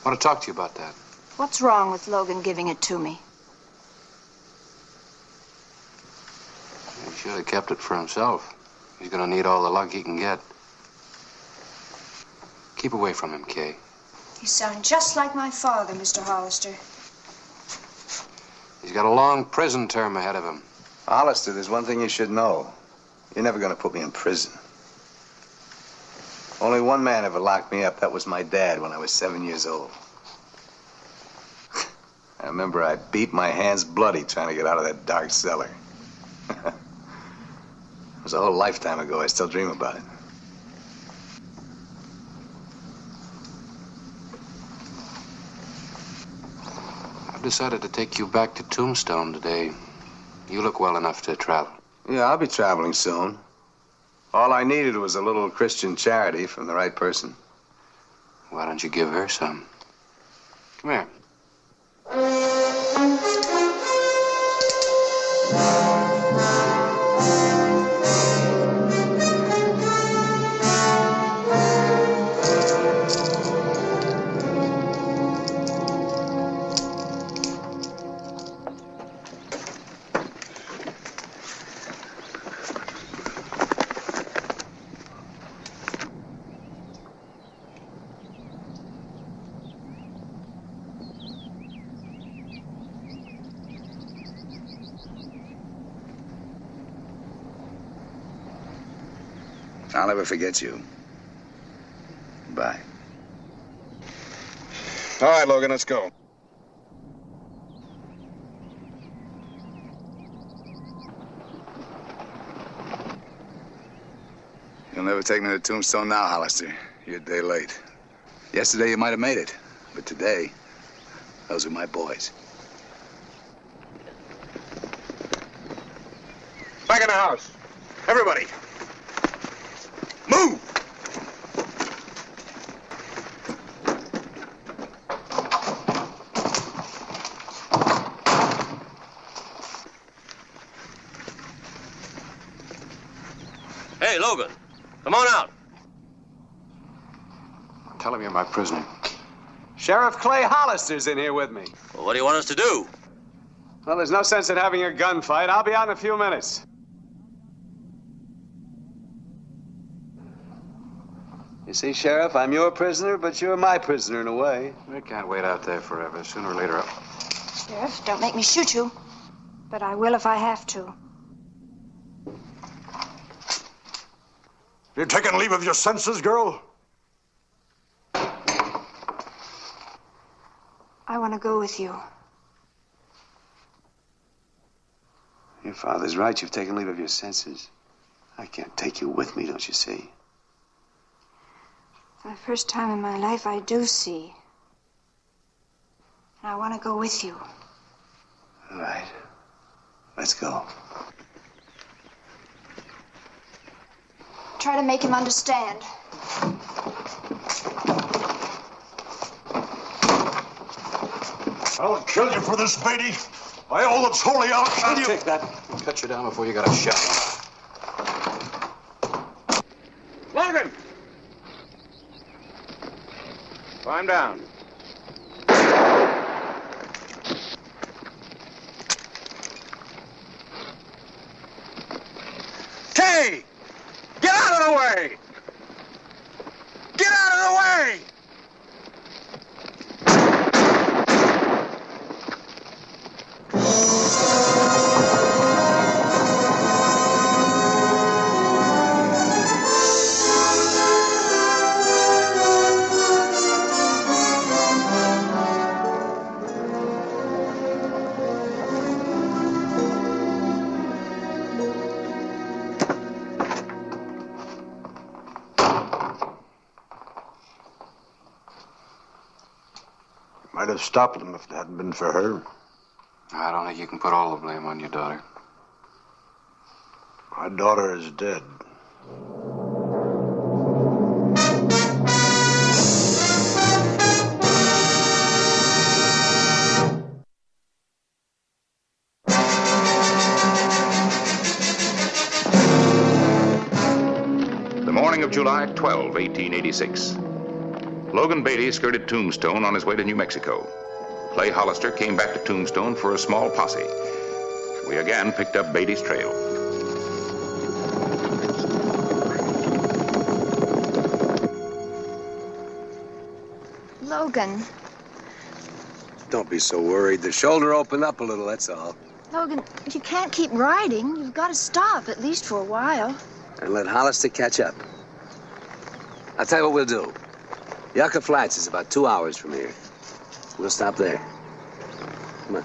I want to talk to you about that. What's wrong with Logan giving it to me? He should have kept it for himself. He's going to need all the luck he can get. Keep away from him, Kay. You sound just like my father, Mr. Hollister. He's got a long prison term ahead of him. Hollister, there's one thing you should know. You're never going to put me in prison. Only one man ever locked me up. That was my dad when I was 7 years old. I remember I beat my hands bloody trying to get out of that dark cellar. It was a whole lifetime ago. I still dream about it. I've decided to take you back to Tombstone today. You look well enough to travel. Yeah, I'll be traveling soon. All I needed was a little Christian charity from the right person. Why don't you give her some? Come here. I'll never forget you. Bye. All right, Logan, let's go. You'll never take me to Tombstone now, Hollister. You're a day late. Yesterday you might have made it, but today, those are my boys. Back in the house. Everybody. Move! Hey, Logan, come on out. Tell him you're my prisoner. Sheriff Clay Hollister's in here with me. Well, what do you want us to do? Well, there's no sense in having a gunfight. I'll be out in a few minutes. You see, Sheriff, I'm your prisoner, but you're my prisoner in a way. We can't wait out there forever. Sooner or later, Sheriff, don't make me shoot you. But I will if I have to. You taking leave of your senses, girl? I want to go with you. Your father's right. You've taken leave of your senses. I can't take you with me, don't you see? For the first time in my life, I do see. And I want to go with you. All right. Let's go. Try to make him understand. I'll kill you for this, Beatty. By all that's holy, I'll kill you. Take that. I'll cut you down before you got a shot. Logan! Climb down. Kay! Get out of the way! Get out of the way! Might have stopped them if it hadn't been for her. I don't think you can put all the blame on your daughter. My daughter is dead. The morning of July 12, 1886. Logan Beatty skirted Tombstone on his way to New Mexico. Clay Hollister came back to Tombstone for a small posse. We again picked up Beatty's trail. Logan. Don't be so worried. The shoulder opened up a little, that's all. Logan, you can't keep riding. You've got to stop, at least for a while. And let Hollister catch up. I'll tell you what we'll do. Yucca Flats is about 2 hours from here. We'll stop there. Come on.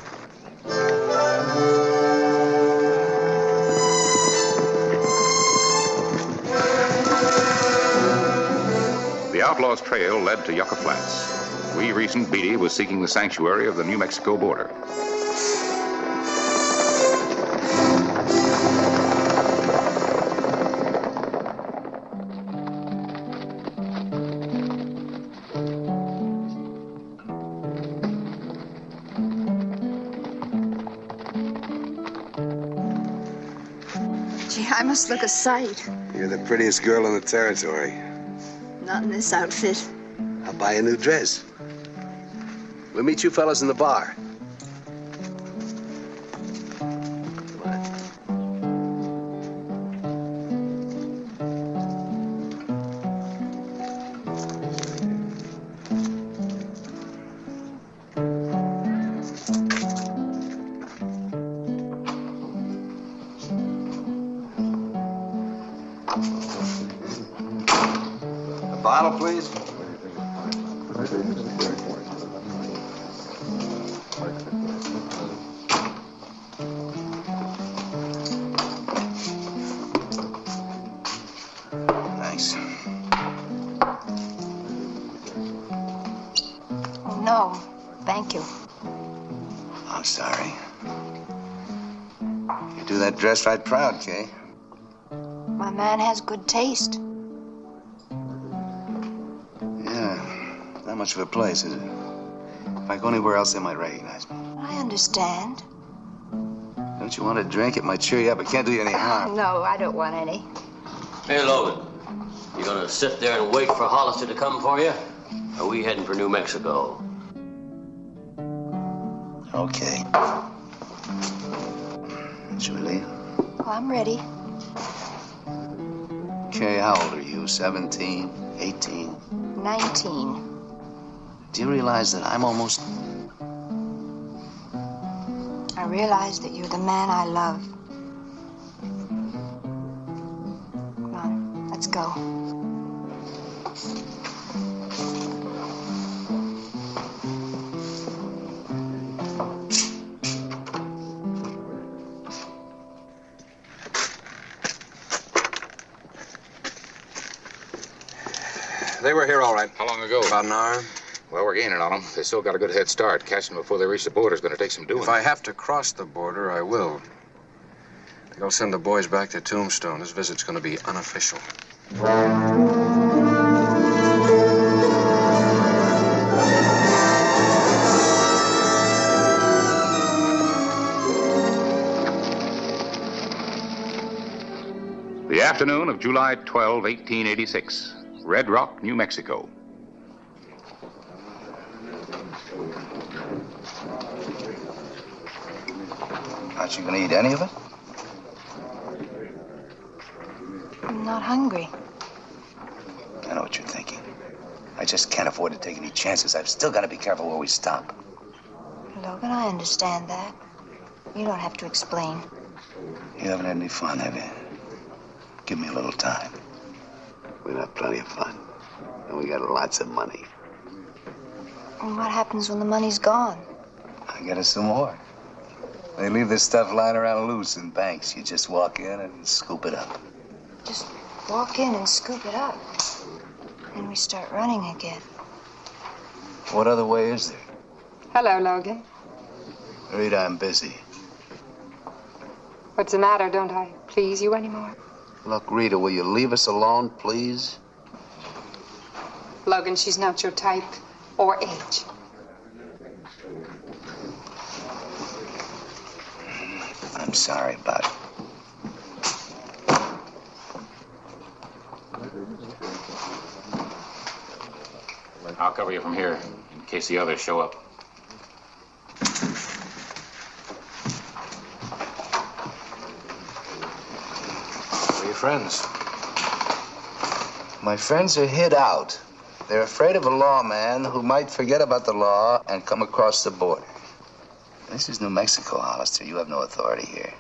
The outlaw's trail led to Yucca Flats. We reasoned Beatty was seeking the sanctuary of the New Mexico border. Gee, I must look a sight. You're the prettiest girl in the territory. Not in this outfit. I'll buy a new dress. We'll meet you fellas in the bar. Now, please. Thanks. Oh, no. Thank you. I'm sorry. You do that dress right proud, Kay. My man has good taste. Yeah, not much of a place, is it? If I go anywhere else, they might recognize me. I understand. Don't you want a drink? It might cheer you up. It can't do you any harm. No, I don't want any. Hey, Logan. You gonna sit there and wait for Hollister to come for you? Or are we heading for New Mexico? Okay. Should we leave? Well, I'm ready. Kay, how old are you? 17? 18? 19. Do you realize that I'm almost... I realize that you're the man I love. Come on, let's go. They were here all right. How long ago? About an hour. Well, we're gaining on them. They still got a good head start. Catching them before they reach the border is going to take some doing. If I have to cross the border, I will. I think I'll send the boys back to Tombstone. This visit's going to be unofficial. The afternoon of July 12, 1886. Red Rock, New Mexico. Aren't you gonna eat any of it? I'm not hungry. I know what you're thinking. I just can't afford to take any chances. I've still got to be careful where we stop. Logan, I understand that. You don't have to explain. You haven't had any fun, have you? Give me a little time. We'll have plenty of fun. And we got lots of money. And what happens when the money's gone? I get us some more. They leave this stuff lying around loose in banks. You just walk in and scoop it up. Just walk in and scoop it up. And we start running again. What other way is there? Hello, Logan. Rita, I'm busy. What's the matter? Don't I please you anymore? Look, Rita, will you leave us alone, please? Logan, she's not your type or age. I'm sorry about it. I'll cover you from here in case the others show up. Where are your friends? My friends are hid out. They're afraid of a lawman who might forget about the law and come across the border. This is New Mexico, Hollister. You have no authority here.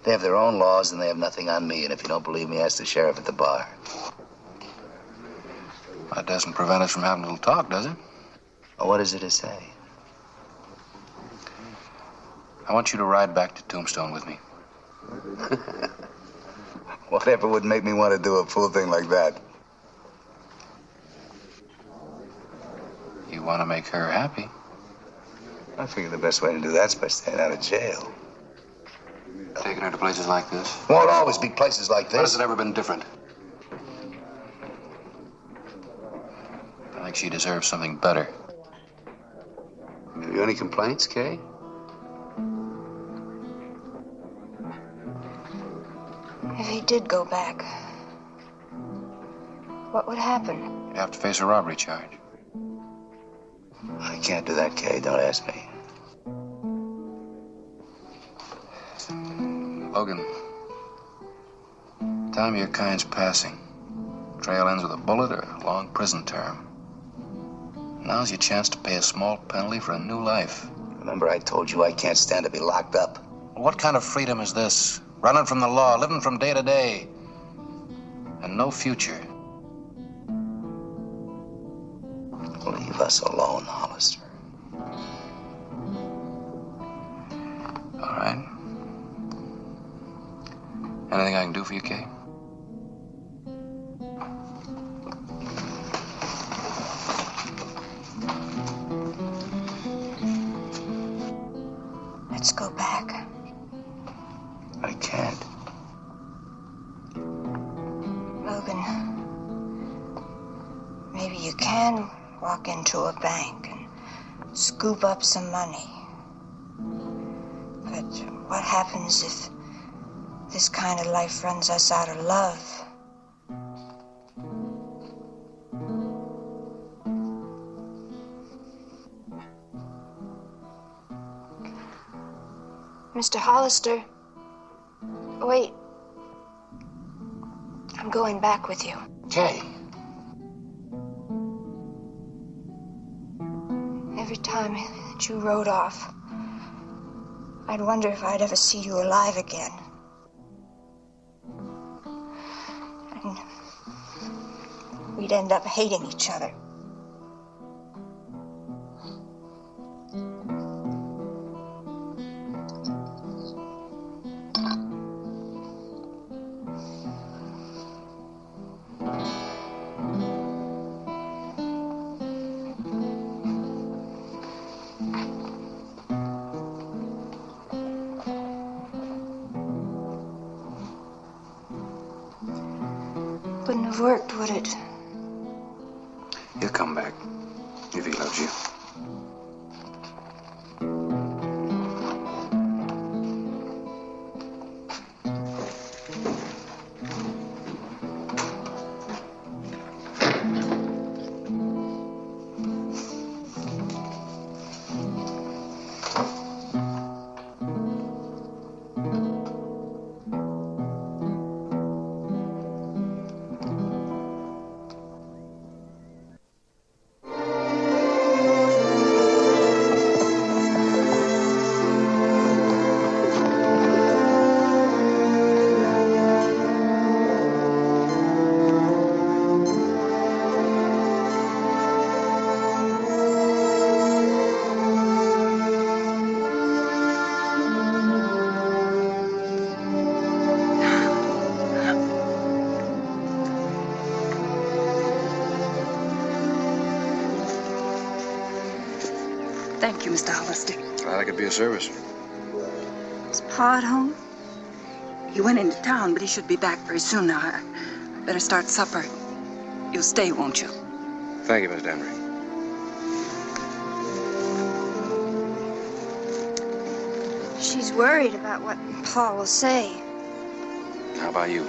They have their own laws and they have nothing on me. And if you don't believe me, ask the sheriff at the bar. That doesn't prevent us from having a little talk, does it? Well, what is it to say? I want you to ride back to Tombstone with me. Whatever would make me want to do a fool thing like that? You want to make her happy? I figure the best way to do that's by staying out of jail. Taking her to places like this? Won't always be places like When has this. it ever been different? I think she deserves something better. Have you any complaints, Kay? If he did go back, what would happen? You have to face a robbery charge. I can't do that, Kay. Don't ask me. Logan, time of your kind's passing. Trail ends with a bullet or a long prison term. Now's your chance to pay a small penalty for a new life. Remember, I told you I can't stand to be locked up. What kind of freedom is this? Running from the law, living from day to day, and no future. us alone, Hollister. All right. Anything I can do for you, Kay? Let's go back. I can't. Logan, maybe you can walk into a bank and scoop up some money. But what happens if this kind of life runs us out of love? Mr. Hollister, wait. I'm going back with you. Kay. Every time that you rode off, I'd wonder if I'd ever see you alive again. And we'd end up hating each other. Wouldn't have worked, would it? He'll come back if he loves you. Thank you, Mr. Hollister. Glad I could be of service. Is Pa at home? He went into town, but he should be back very soon now. I better start supper. You'll stay, won't you? Thank you, Miss Danbury. She's worried about what Pa will say. How about you?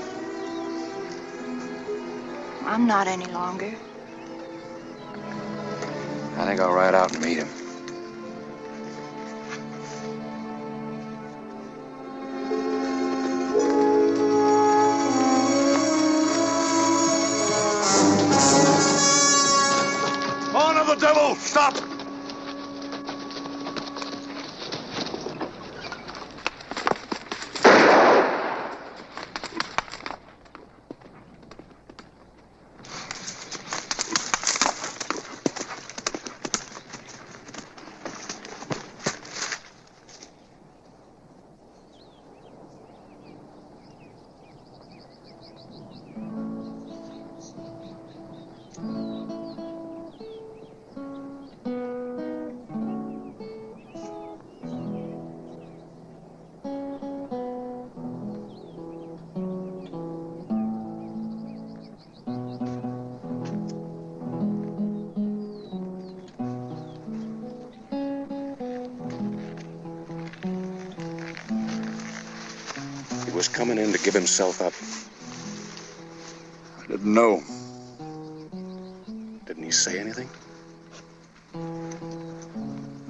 I'm not any longer. I think I'll ride out and meet him. Spawn of the devil! Stop! He was coming in to give himself up. I didn't know. Didn't he say anything?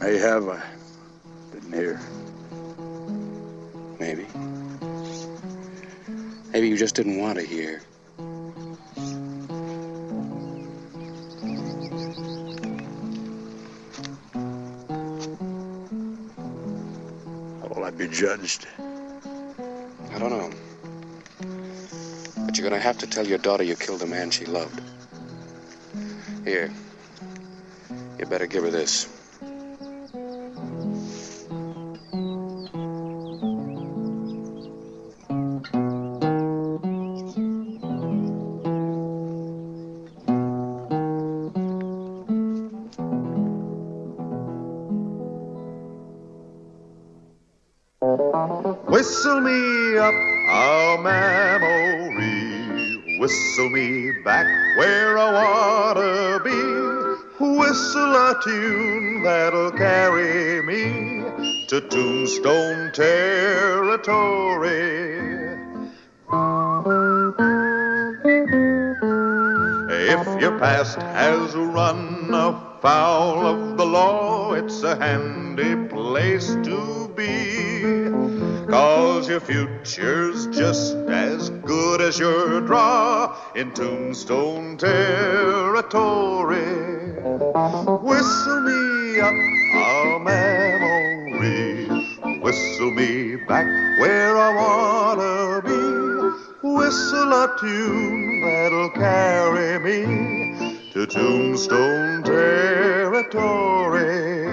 May have. I didn't hear. Maybe. Maybe you just didn't want to hear. How will I be judged? I don't know. But you're gonna have to tell your daughter you killed a man she loved. Here. You better give her this. Whistle me up a memory, whistle me back where I wanna be, whistle a tune that'll carry me to Tombstone territory. If your past has run afoul of the law, it's a handy place to be. 'Cause your future's just as good as your draw in Tombstone territory. Whistle me up a memory, whistle me back where I wanna be, whistle a tune that'll carry me to Tombstone territory.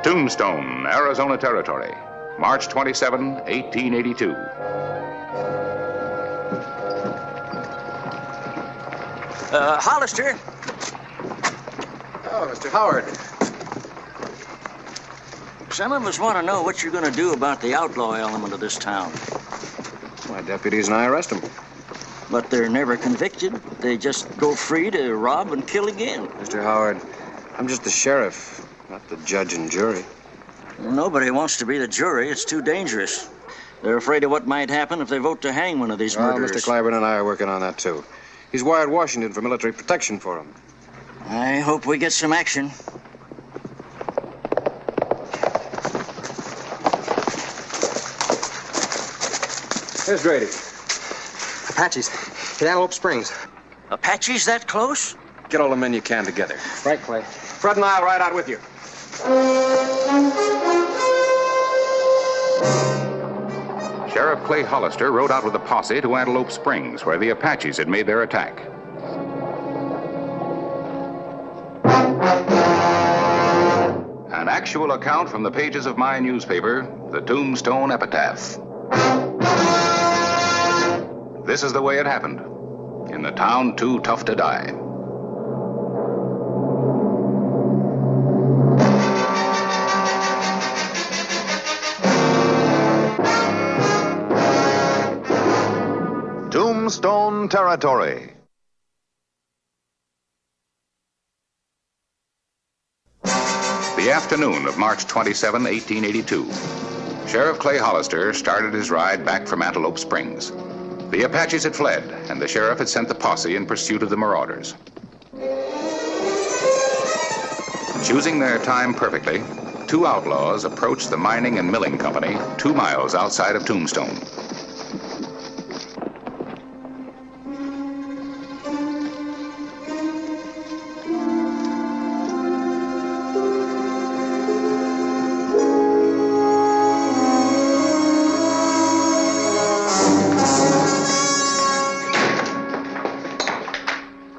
Tombstone, Arizona Territory, March 27, 1882. Hollister. Oh, Mr. Howard. Some of us want to know what you're going to do about the outlaw element of this town. My deputies and I arrest them. But they're never convicted. They just go free to rob and kill again. Mr. Howard, I'm just the sheriff, not the judge and jury. Nobody wants to be the jury. It's too dangerous. They're afraid of what might happen if they vote to hang one of these murderers. Mr. Clyburn and I are working on that, too. He's wired Washington for military protection for him. I hope we get some action. Here's Grady. Apaches. At Antelope Springs. Apaches that close? Get all the men you can together. Right, Clay. Fred and I'll ride out with you. Sheriff Clay Hollister rode out with a posse to Antelope Springs, where the Apaches had made their attack. An actual account from the pages of my newspaper, the Tombstone Epitaph. This is the way it happened, in the town too tough to die. Tombstone Territory. The afternoon of March 27, 1882. Sheriff Clay Hollister started his ride back from Antelope Springs. The Apaches had fled, and the sheriff had sent the posse in pursuit of the marauders. Choosing their time perfectly, two outlaws approached the mining and milling company 2 miles outside of Tombstone.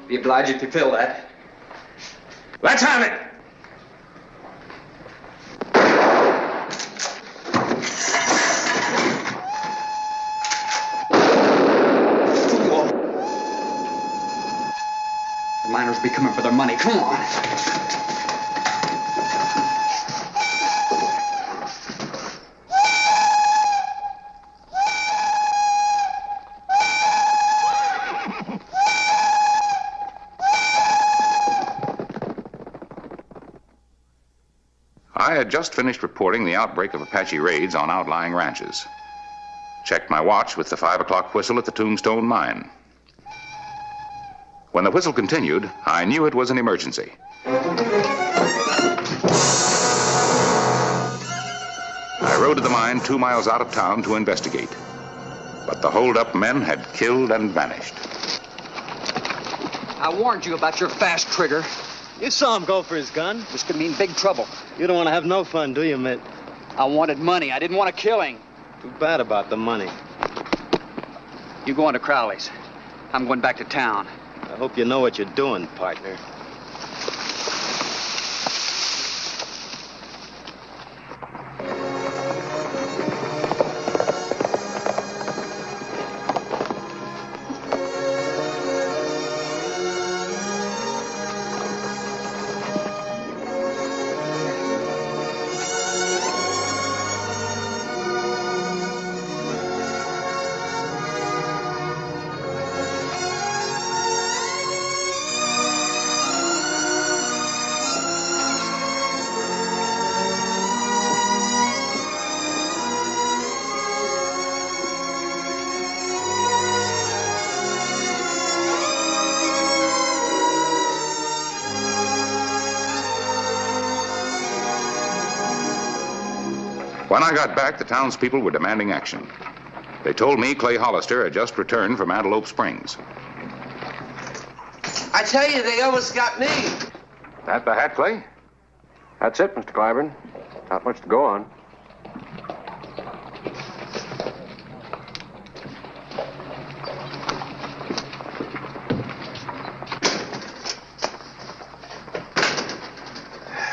Be obliged if you fill that. Let's have it! The miners will be coming for their money. Come on. I had just finished reporting the outbreak of Apache raids on outlying ranches. Checked my watch with the 5 o'clock whistle at the Tombstone mine. When the whistle continued, I knew it was an emergency. I rode to the mine 2 miles out of town to investigate. But the hold-up men had killed and vanished. I warned you about your fast trigger. You saw him go for his gun. This could mean big trouble. You don't want to have no fun, do you, Mitt? I wanted money. I didn't want to kill him. Too bad about the money. You go on to Crowley's. I'm going back to town. I hope you know what you're doing, partner. When I got back, the townspeople were demanding action. They told me Clay Hollister had just returned from Antelope Springs. I tell you, they almost got me. That the hat, Clay? That's it, Mr. Clyburn. Not much to go on.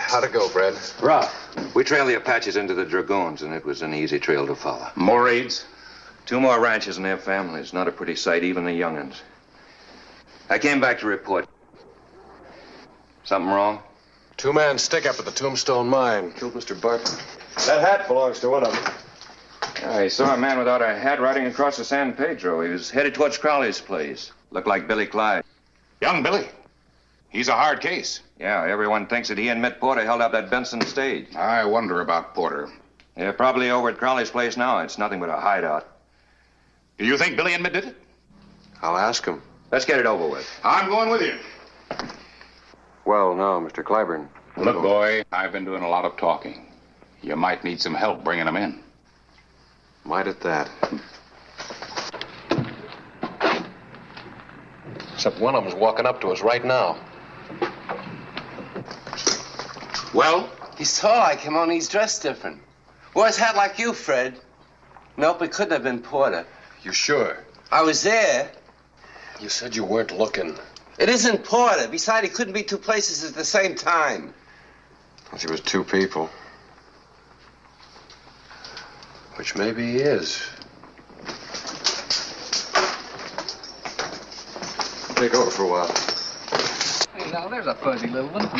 How'd it go, Brad? Rough. We trailed the Apaches into the Dragoons, and it was an easy trail to follow. More raids? 2 more ranches and their families. Not a pretty sight, even the young'uns. I came back to report. Something wrong? 2-man stick-up at the Tombstone mine. Killed Mr. Barton. That hat belongs to one of them. I saw a man without a hat riding across the San Pedro. He was headed towards Crowley's place. Looked like Billy Clyde. Young Billy. He's a hard case. Yeah, everyone thinks that he and Mitt Porter held up that Benson stage. I wonder about Porter. They're probably over at Crowley's place now. It's nothing but a hideout. Do you think Billy and Mitt did it? I'll ask him. Let's get it over with. I'm going with you. Well, now, Mr. Clyburn. Look, boy, I've been doing a lot of talking. You might need some help bringing them in. Might at that. Except one of them's walking up to us right now. Well? He's tall like him, only he's dressed different. Wore his hat like you, Fred. Nope, it couldn't have been Porter. You sure? I was there. You said you weren't looking. It isn't Porter. Besides, he couldn't be 2 places at the same time. Unless he was 2 people. Which maybe he is. Take over for a while. Hey, now, there's a fuzzy little one.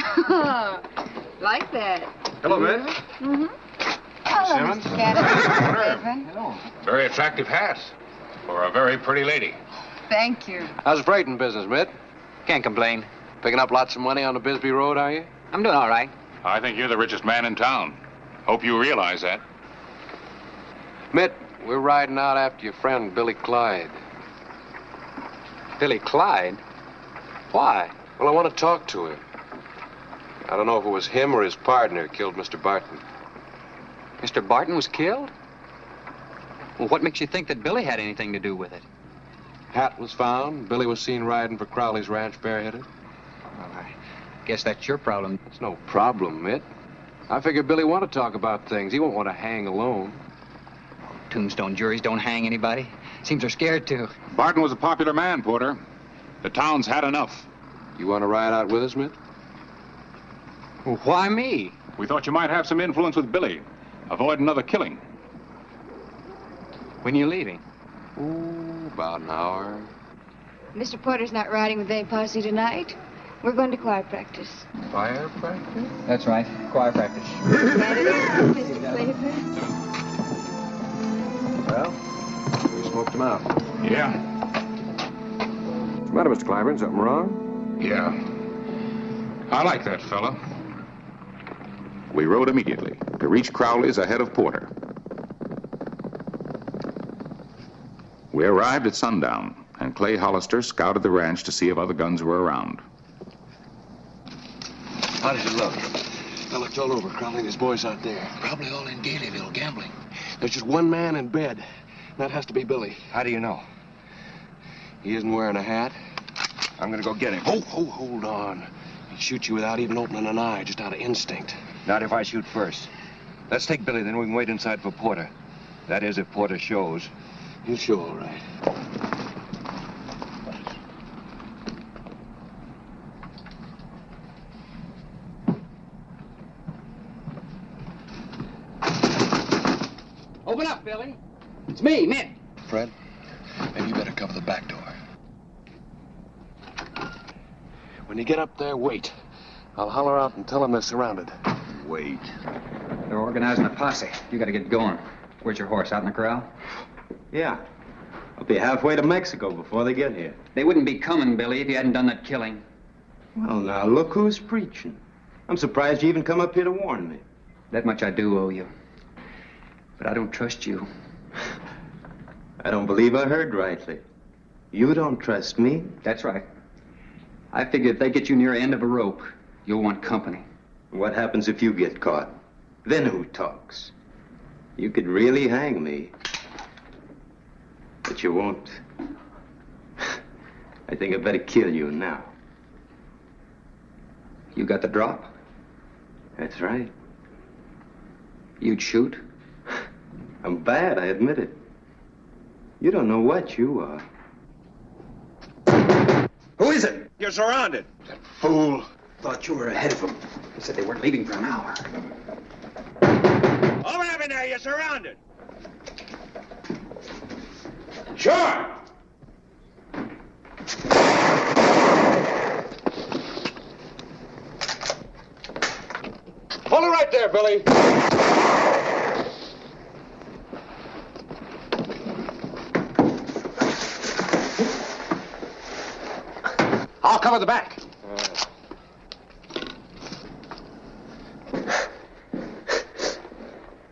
Like that. Hello, Mitt. Mm-hmm. Hello, Simmons. Mr. Catherine. Hello. Very attractive hat for a very pretty lady. Thank you. How's the freighting business, Mitt? Can't complain. Picking up lots of money on the Bisbee Road, are you? I'm doing all right. I think you're the richest man in town. Hope you realize that. Mitt, we're riding out after your friend, Billy Clyde. Billy Clyde? Why? Well, I want to talk to him. I don't know if it was him or his partner who killed Mr. Barton. Mr. Barton was killed? Well, what makes you think that Billy had anything to do with it? Hat was found. Billy was seen riding for Crowley's ranch bareheaded. Well, I guess that's your problem. It's no problem, Mitt. I figure Billy want to talk about things. He won't want to hang alone. Tombstone juries don't hang anybody. Seems they're scared to. Barton was a popular man, Porter. The town's had enough. You want to ride out with us, Mitt? Well, why me? We thought you might have some influence with Billy. Avoid another killing. When you leaving? Ooh, about an hour. Mr. Porter's not riding with any posse tonight. We're going to choir practice. Fire practice? That's right. Choir practice. That it is, Mr. Clayton. Well, we smoked him out. Yeah. What's the matter, Mr. Clyburn? Something wrong? Yeah. I like that fella. We rode immediately to reach Crowley's ahead of Porter. We arrived at sundown, and Clay Hollister scouted the ranch to see if other guns were around. How does it look? I looked all over. Crowley and his boys out there. Probably all in Gaileyville gambling. There's just one man in bed. That has to be Billy. How do you know? He isn't wearing a hat. I'm gonna go get him. Oh, hold on. He shoot you without even opening an eye, just out of instinct. Not if I shoot first. Let's take Billy, then we can wait inside for Porter. That is, if Porter shows. He'll show, all right. Open up, Billy. It's me, Mitt. Fred, maybe you better cover the back door. When you get up there, wait. I'll holler out and tell them they're surrounded. Wait. They're organizing a posse. You gotta get going. Where's your horse? Out in the corral? Yeah. I'll be halfway to Mexico before they get here. They wouldn't be coming, Billy, if you hadn't done that killing. Well, now, look who's preaching. I'm surprised you even come up here to warn me. That much I do owe you. But I don't trust you. I don't believe I heard rightly. You don't trust me? That's right. I figure if they get you near the end of a rope, you'll want company. What happens if you get caught? Then who talks? You could really hang me. But you won't. I think I better kill you now. You got the drop? That's right. You'd shoot? I'm bad, I admit it. You don't know what you are. Who is it? You're surrounded. That fool. Thought you were ahead of them. They said they weren't leaving for an hour. Open up in there, you're surrounded. Sure. Hold it right there, Billy. I'll cover the back.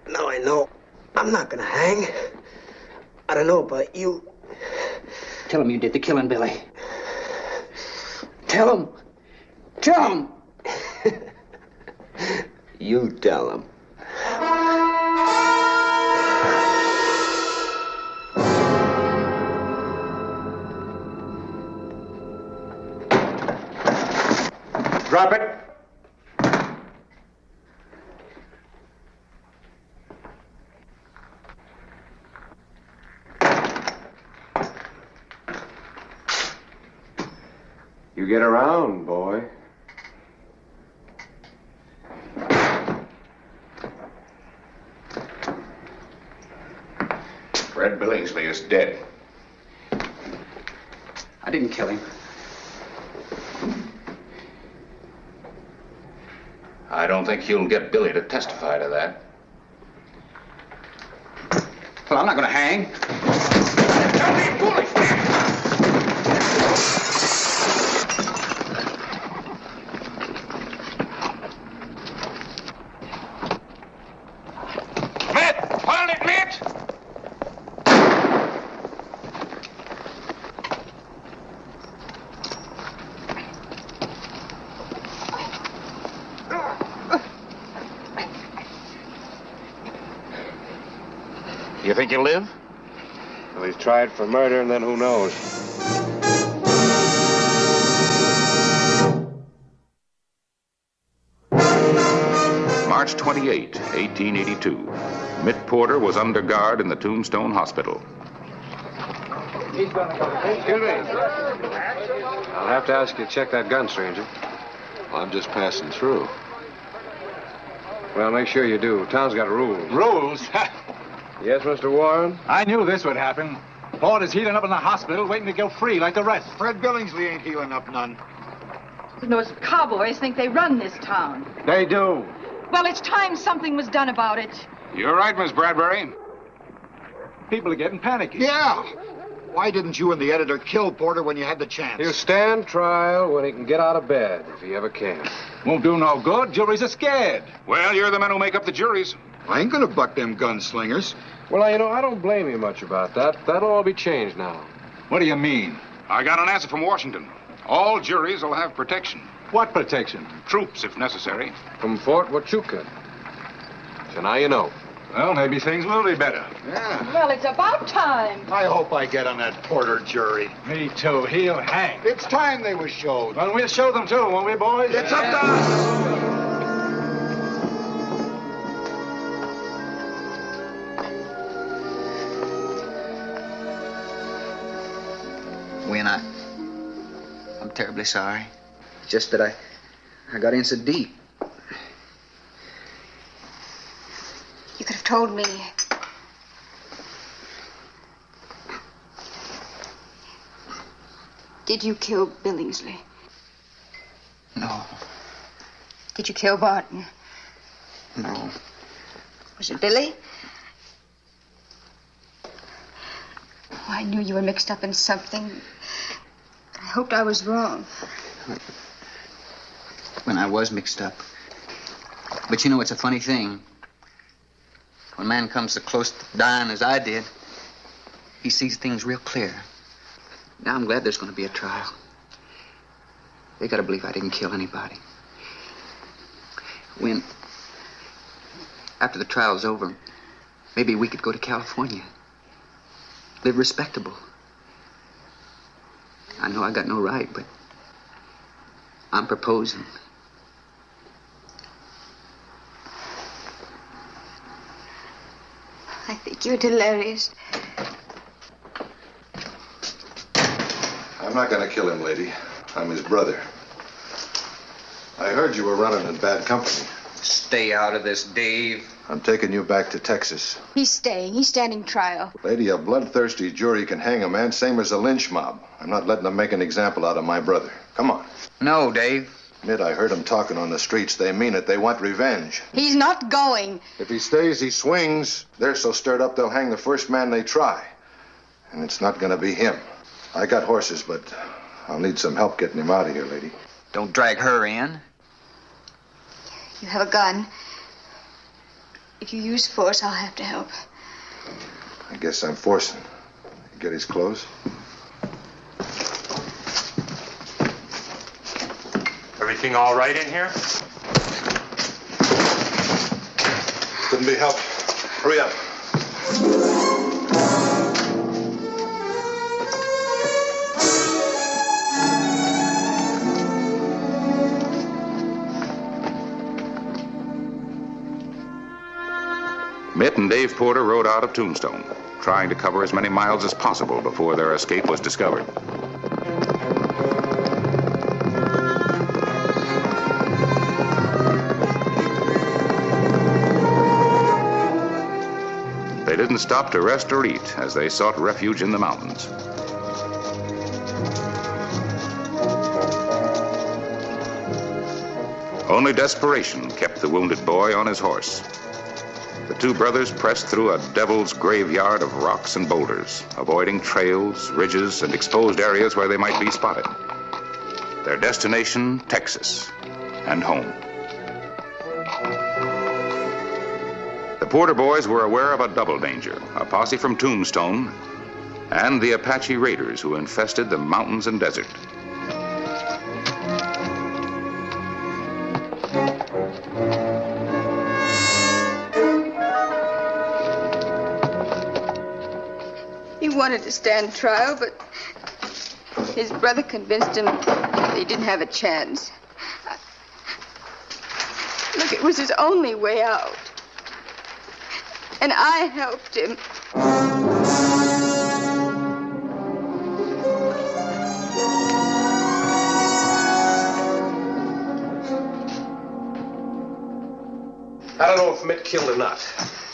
Now I know I'm not gonna hang. I don't know about you. Tell them you did the killing, Billy. Tell them. Tell them. You tell them. Drop it. You get around, boy. Fred Billingsley is dead. I didn't kill him. I don't think you'll get Billy to testify to that. Well, I'm not going to hang. Don't be foolish! Mitt! Hold it, Mitt! You think he'll live? Well, he's tried for murder, and then who knows? March 28, 1882. Mitt Porter was under guard in the Tombstone Hospital. Excuse me. I'll have to ask you to check that gun, stranger. Well, I'm just passing through. Well, make sure you do. Town's got rules. Rules? Yes, Mr. Warren? I knew this would happen. Porter's healing up in the hospital, waiting to go free like the rest. Fred Billingsley ain't healing up none. Those cowboys think they run this town. They do. Well, it's time something was done about it. You're right, Miss Bradbury. People are getting panicky. Yeah. Why didn't you and the editor kill Porter when you had the chance? He'll stand trial when he can get out of bed, if he ever can. Won't do no good. Juries are scared. Well, you're the men who make up the juries. I ain't gonna buck them gunslingers. Well, you know, I don't blame you much about that. That'll all be changed now. What do you mean? I got an answer from Washington. All juries will have protection. What protection? Troops, if necessary. From Fort Huachuca. So now you know. Well, maybe things will be better. Yeah. Well, it's about time. I hope I get on that Porter jury. Me too. He'll hang. It's time they was showed. Well, we'll show them too, won't we, boys? It's up to us. Win, I'm terribly sorry. Just that I got in so deep. You could have told me. Did you kill Billingsley? No. Did you kill Barton? No. Was it Billy? Oh, I knew you were mixed up in something. I hoped I was wrong. When I was mixed up. But you know, it's a funny thing. When a man comes so close to dying as I did, he sees things real clear. Now I'm glad there's going to be a trial. They got to believe I didn't kill anybody. When, after the trial's over, maybe we could go to California. Live respectable. I know I got no right, but I'm proposing. I think you're delirious. I'm not going to kill him, lady. I'm his brother. I heard you were running in bad company. Stay out of this, Dave. I'm taking you back to Texas. He's staying. He's standing trial. Lady, a bloodthirsty jury can hang a man same as a lynch mob. I'm not letting them make an example out of my brother. Come on. No, Dave. Admit I heard them talking on the streets. They mean it. They want revenge. He's not going. If he stays, he swings. They're so stirred up they'll hang the first man they try. And it's not going to be him. I got horses, but I'll need some help getting him out of here, lady. Don't drag her in. You have a gun. If you use force, I'll have to help. I guess I'm forcing. You get his clothes? Everything all right in here? Couldn't be helped. Hurry up. Mitt and Dave Porter rode out of Tombstone, trying to cover as many miles as possible before their escape was discovered. They didn't stop to rest or eat as they sought refuge in the mountains. Only desperation kept the wounded boy on his horse. The two brothers pressed through a devil's graveyard of rocks and boulders, avoiding trails, ridges, and exposed areas where they might be spotted. Their destination, Texas, and home. The Porter boys were aware of a double danger, a posse from Tombstone and the Apache raiders who infested the mountains and desert. He wanted to stand trial, but his brother convinced him that he didn't have a chance. Look, it was his only way out. And I helped him. I don't know if Mitt killed or not,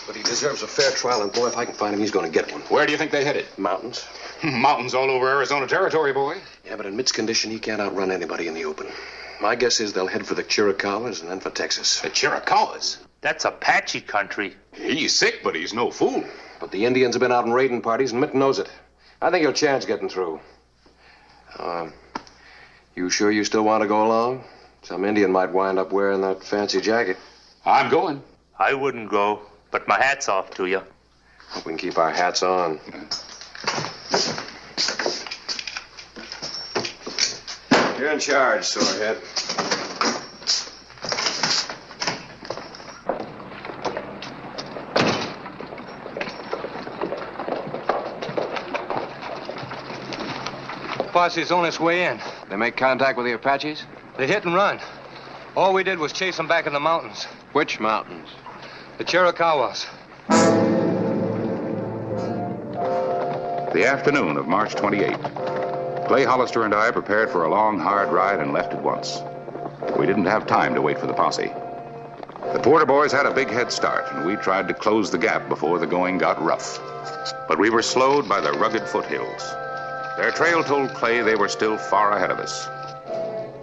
but he deserves a fair trial, and boy, if I can find him, he's going to get one. Where do you think they headed? Mountains. Mountains all over Arizona territory, boy. Yeah, but in Mitt's condition, he can't outrun anybody in the open. My guess is they'll head for the Chiricahuas and then for Texas. The Chiricahuas? That's Apache country. He's sick, but he's no fool. But the Indians have been out in raiding parties, and Mitt knows it. I think he'll chance getting through. You sure you still want to go along? Some Indian might wind up wearing that fancy jacket. I'm going. I wouldn't go, but my hat's off to you. Hope we can keep our hats on. You're in charge, Sorehead. posse's on its way in. They make contact with the Apaches? They hit and run. All we did was chase them back in the mountains. Which mountains? The Chiricahuas. The afternoon of March 28. Clay Hollister and I prepared for a long, hard ride and left at once. We didn't have time to wait for the posse. The Porter boys had a big head start, and we tried to close the gap before the going got rough. But we were slowed by the rugged foothills. Their trail told Clay they were still far ahead of us.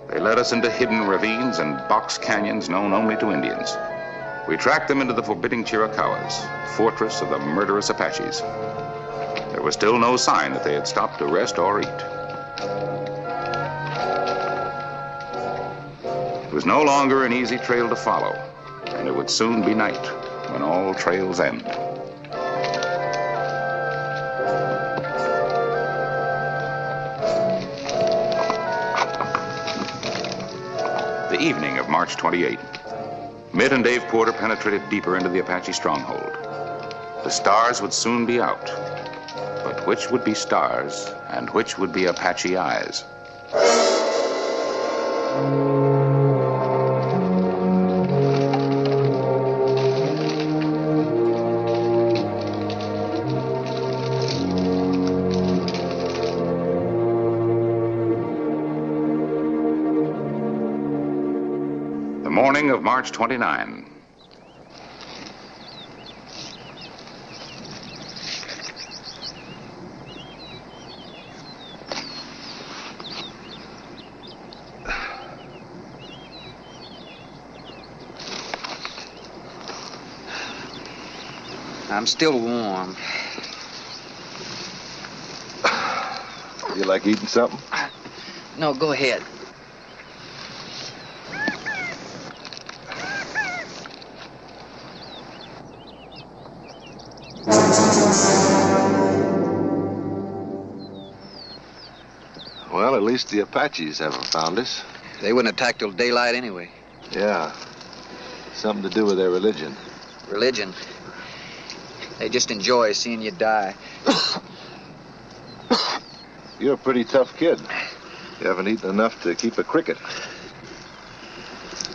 They led us into hidden ravines and box canyons known only to Indians. We tracked them into the forbidding Chiricahuas, fortress of the murderous Apaches. There was still no sign that they had stopped to rest or eat. It was no longer an easy trail to follow, and it would soon be night when all trails end. The evening of March 28. Mitt and Dave Porter penetrated deeper into the Apache stronghold. The stars would soon be out. But which would be stars and which would be Apache eyes? The morning of March 29. I'm still warm. You like eating something? No, go ahead. Well, at least the Apaches haven't found us. They wouldn't attack till daylight anyway. Yeah. Something to do with their religion. Religion? They just enjoy seeing you die. You're a pretty tough kid. You haven't eaten enough to keep a cricket.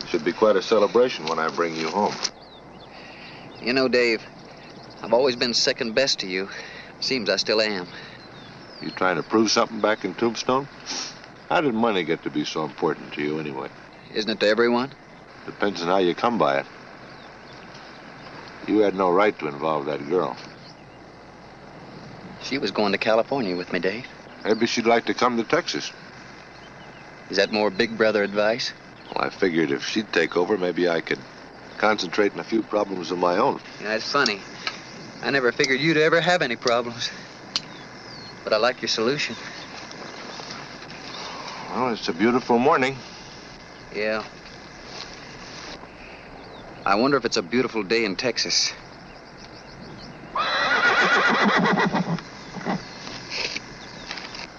Should be quite a celebration when I bring you home. You know, Dave, I've always been second best to you. Seems I still am. You trying to prove something back in Tombstone? How did money get to be so important to you anyway? Isn't it to everyone? Depends on how you come by it. You had no right to involve that girl. She was going to California with me, Dave. Maybe she'd like to come to Texas. Is that more big brother advice? Well, I figured if she'd take over, maybe I could concentrate on a few problems of my own. Yeah, it's funny. I never figured you'd ever have any problems. But I like your solution. Well, it's a beautiful morning. Yeah. I wonder if it's a beautiful day in Texas.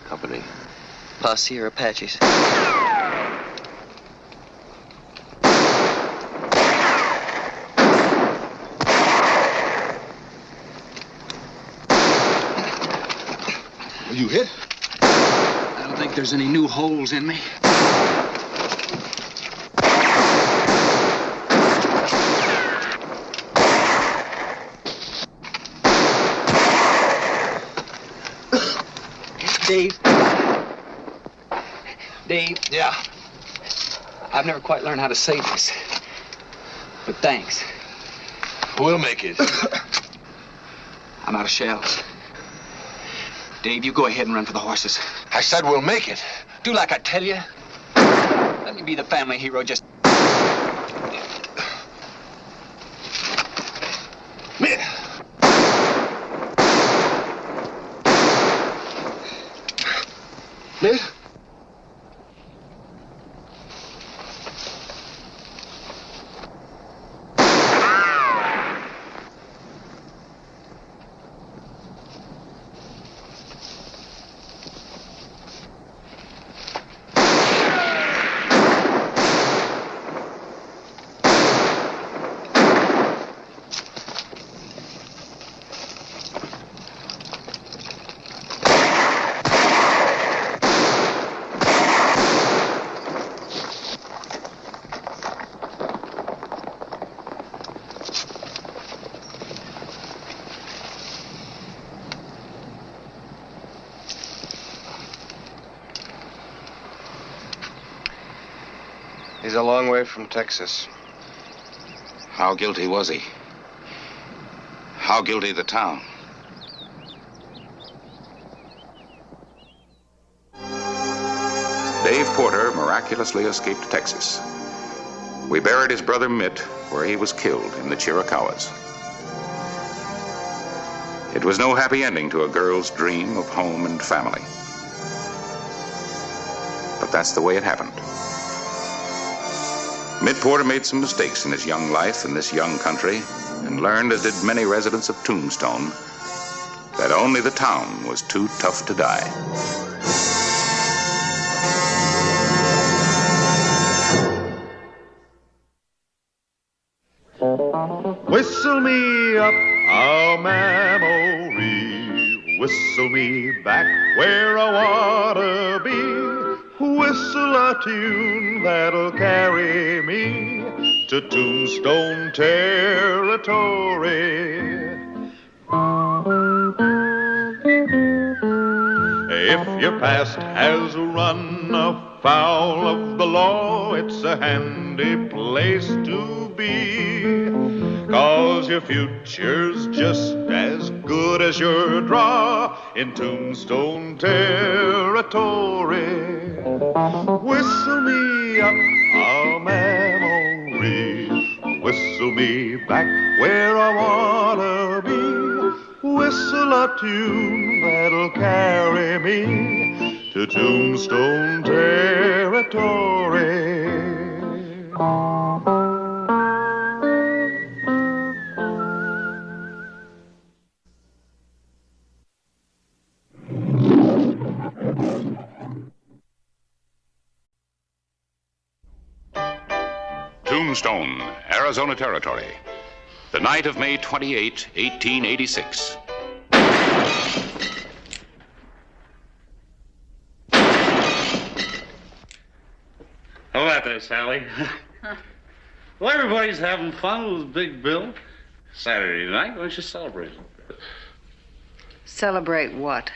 Company. Posse or Apaches? Are you hit? I don't think there's any new holes in me. Dave. Dave. Yeah. I've never quite learned how to say this. But thanks. We'll make it. I'm out of shells. Dave, you go ahead and run for the horses. I said we'll make it. Do like I tell you. Let me be the family hero just... Mitt? He's a long way from Texas. How guilty was he? How guilty the town? Dave Porter miraculously escaped Texas. We buried his brother Mitt where he was killed in the Chiricahuas. It was no happy ending to a girl's dream of home and family. But that's the way it happened. Mitt Porter made some mistakes in his young life in this young country and learned, as did many residents of Tombstone, that only the town was too tough to die. Whistle me up a memory, whistle me back where I wanna be. Whistle a tune that'll carry me to Tombstone territory. If your past has run afoul of the law, it's a handy place to be. 'Cause your future's just as good as your draw in Tombstone territory. Whistle me up a memory, whistle me back where I wanna be. Whistle a tune that'll carry me to Tombstone territory. Tombstone, Arizona Territory. The night of May 28, 1886. How about that, Sally? Well, everybody's having fun with Big Bill. Saturday night, why don't you celebrate? Celebrate what?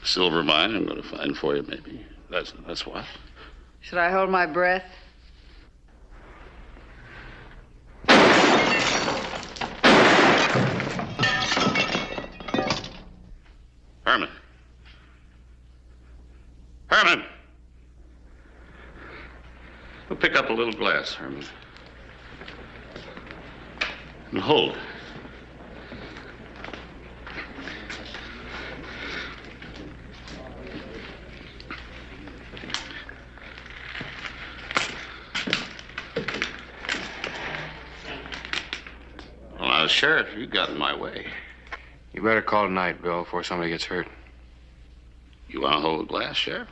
Silver mine I'm going to find for you, maybe. That's what. Should I hold my breath? Herman. Herman! We'll pick up a little glass, Herman. And hold it. Well, now, Sheriff, you got in my way. You better call tonight, Bill, before somebody gets hurt. You want to hold a glass, Sheriff?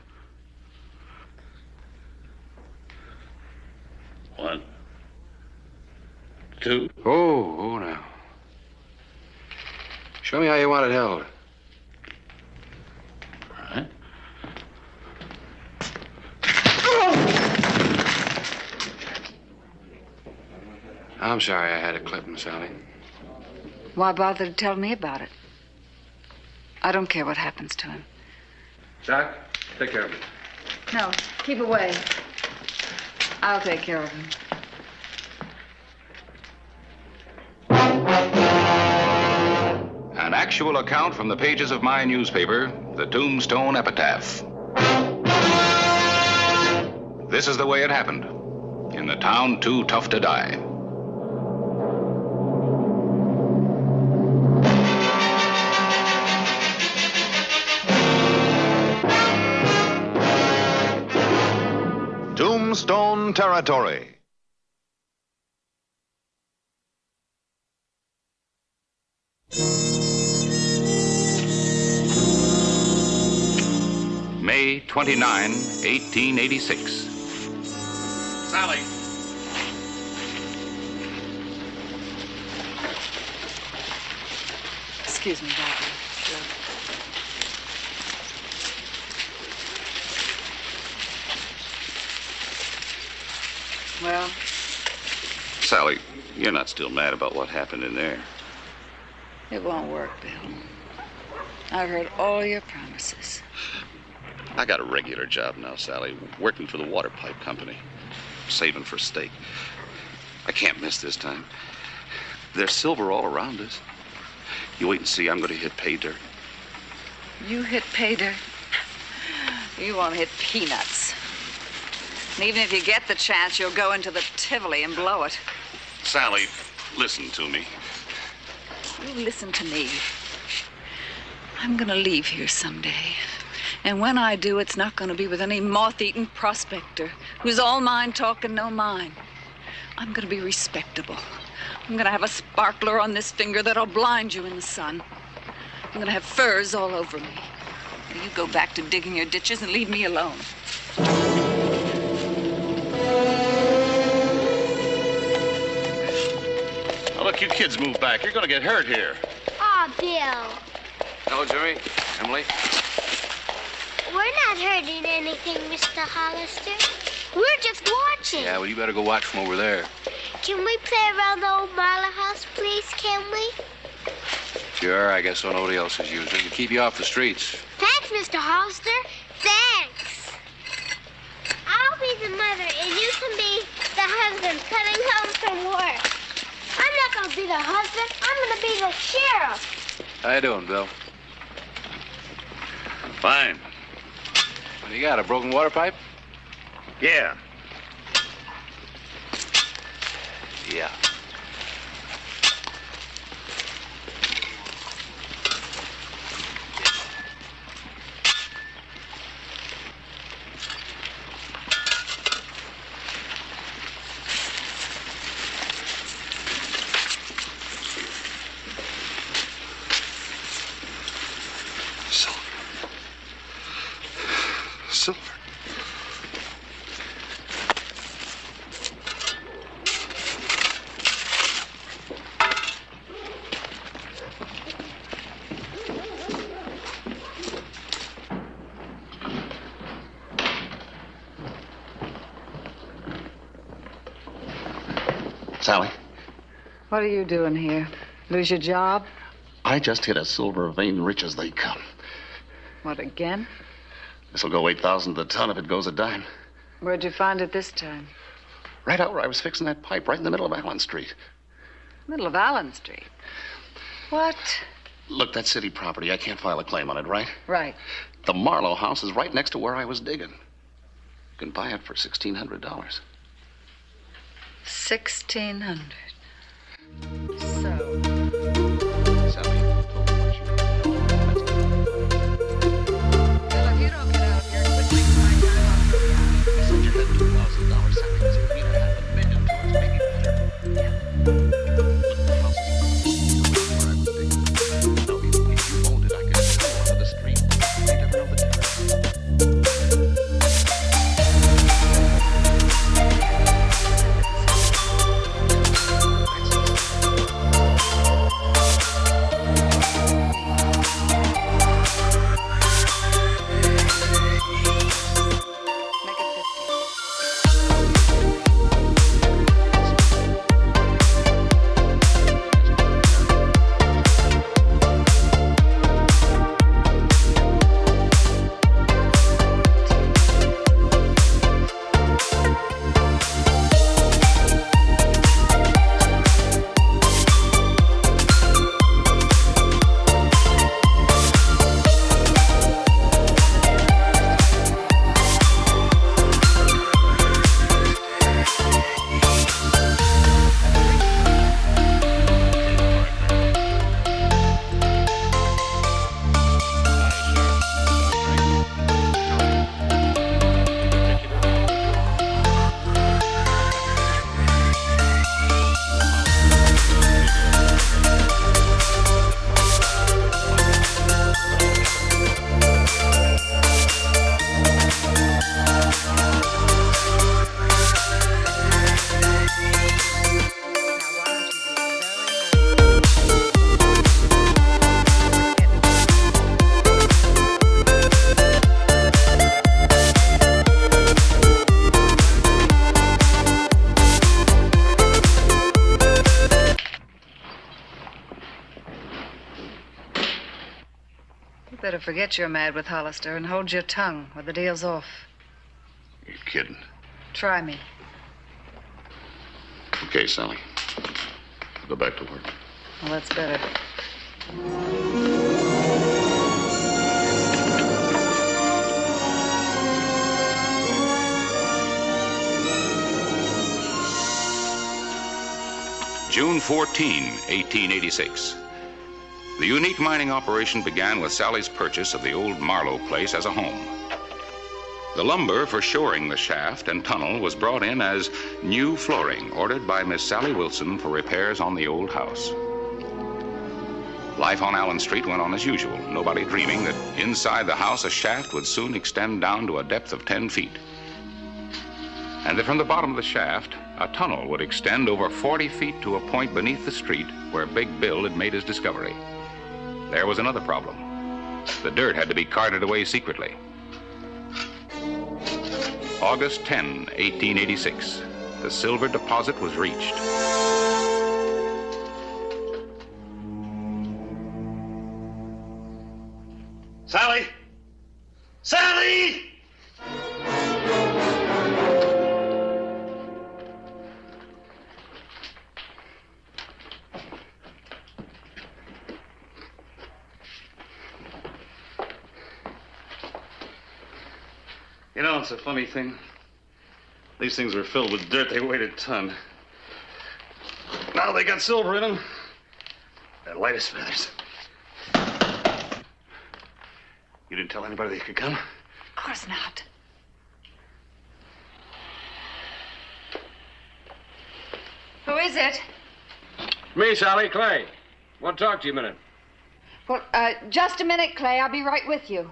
1, 2. Oh, now. Show me how you want it held. All right. I'm sorry I had to clip him, Sally. Why bother to tell me about it? I don't care what happens to him. Jack, take care of him. No, keep away. I'll take care of him. An actual account from the pages of my newspaper, the Tombstone Epitaph. This is the way it happened. In the town too tough to die. Tombstone Territory. May 29, 1886. Sally. Excuse me, Doctor. Sure. Well? Sally, you're not still mad about what happened in there. It won't work, Bill. I've heard all your promises. I got a regular job now, Sally, working for the water pipe company, saving for steak. I can't miss this time. There's silver all around us. You wait and see. I'm going to hit pay dirt. You hit pay dirt. You won't hit peanuts. And even if you get the chance, you'll go into the Tivoli and blow it. Sally, listen to me. You listen to me. I'm gonna leave here someday. And when I do, it's not gonna be with any moth-eaten prospector who's all mind talk and no mind. I'm gonna be respectable. I'm gonna have a sparkler on this finger that'll blind you in the sun. I'm gonna have furs all over me. Now you go back to digging your ditches and leave me alone. Now, look, you kids move back. You're going to get hurt here. Aw, Bill. Hello, Jerry. Emily. We're not hurting anything, Mr. Hollister. We're just watching. Yeah, well, you better go watch from over there. Can we play around the old Marla house, please, can we? Sure, I guess so nobody else is using it. To keep you off the streets. Thanks, Mr. Hollister. Thanks. I'll be the mother, and you can be the husband coming home from work. I'm not going to be the husband. I'm going to be the sheriff. How you doing, Bill? Fine. What do you got, a broken water pipe? Yeah. Yeah. Silver. Sally, What are you doing here? Lose your job? I just hit a silver vein rich as they come. What, again? This'll go 8,000 to the ton if it goes a dime. Where'd you find it this time? Right out where I was fixing that pipe, right in the middle of Allen Street. Middle of Allen Street. What? Look, that city property, I can't file a claim on it, right? Right. The Marlowe house is right next to where I was digging. You can buy it for $1,600. 1,600. Better forget you're mad with Hollister and hold your tongue or the deal's off. You're kidding. Try me. Okay, Sally. I'll go back to work. Well, that's better. June 14, 1886. The unique mining operation began with Sally's purchase of the old Marlowe place as a home. The lumber for shoring the shaft and tunnel was brought in as new flooring ordered by Miss Sally Wilson for repairs on the old house. Life on Allen Street went on as usual, nobody dreaming that inside the house a shaft would soon extend down to a depth of 10 feet. And that from the bottom of the shaft, a tunnel would extend over 40 feet to a point beneath the street where Big Bill had made his discovery. There was another problem. The dirt had to be carted away secretly. August 10, 1886. The silver deposit was reached. Sally! Sally! You know, it's a funny thing. These things were filled with dirt. They weighed a ton. Now they got silver in them. They're light as feathers. You didn't tell anybody they could come? Of course not. Who is it? Me, Sally, Clay. Want to talk to you a minute. Well, just a minute, Clay. I'll be right with you.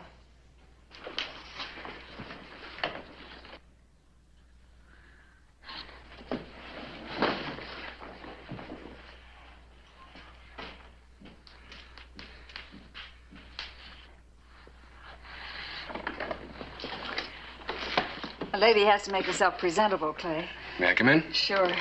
A lady has to make herself presentable, Clay. May I come in? Sure.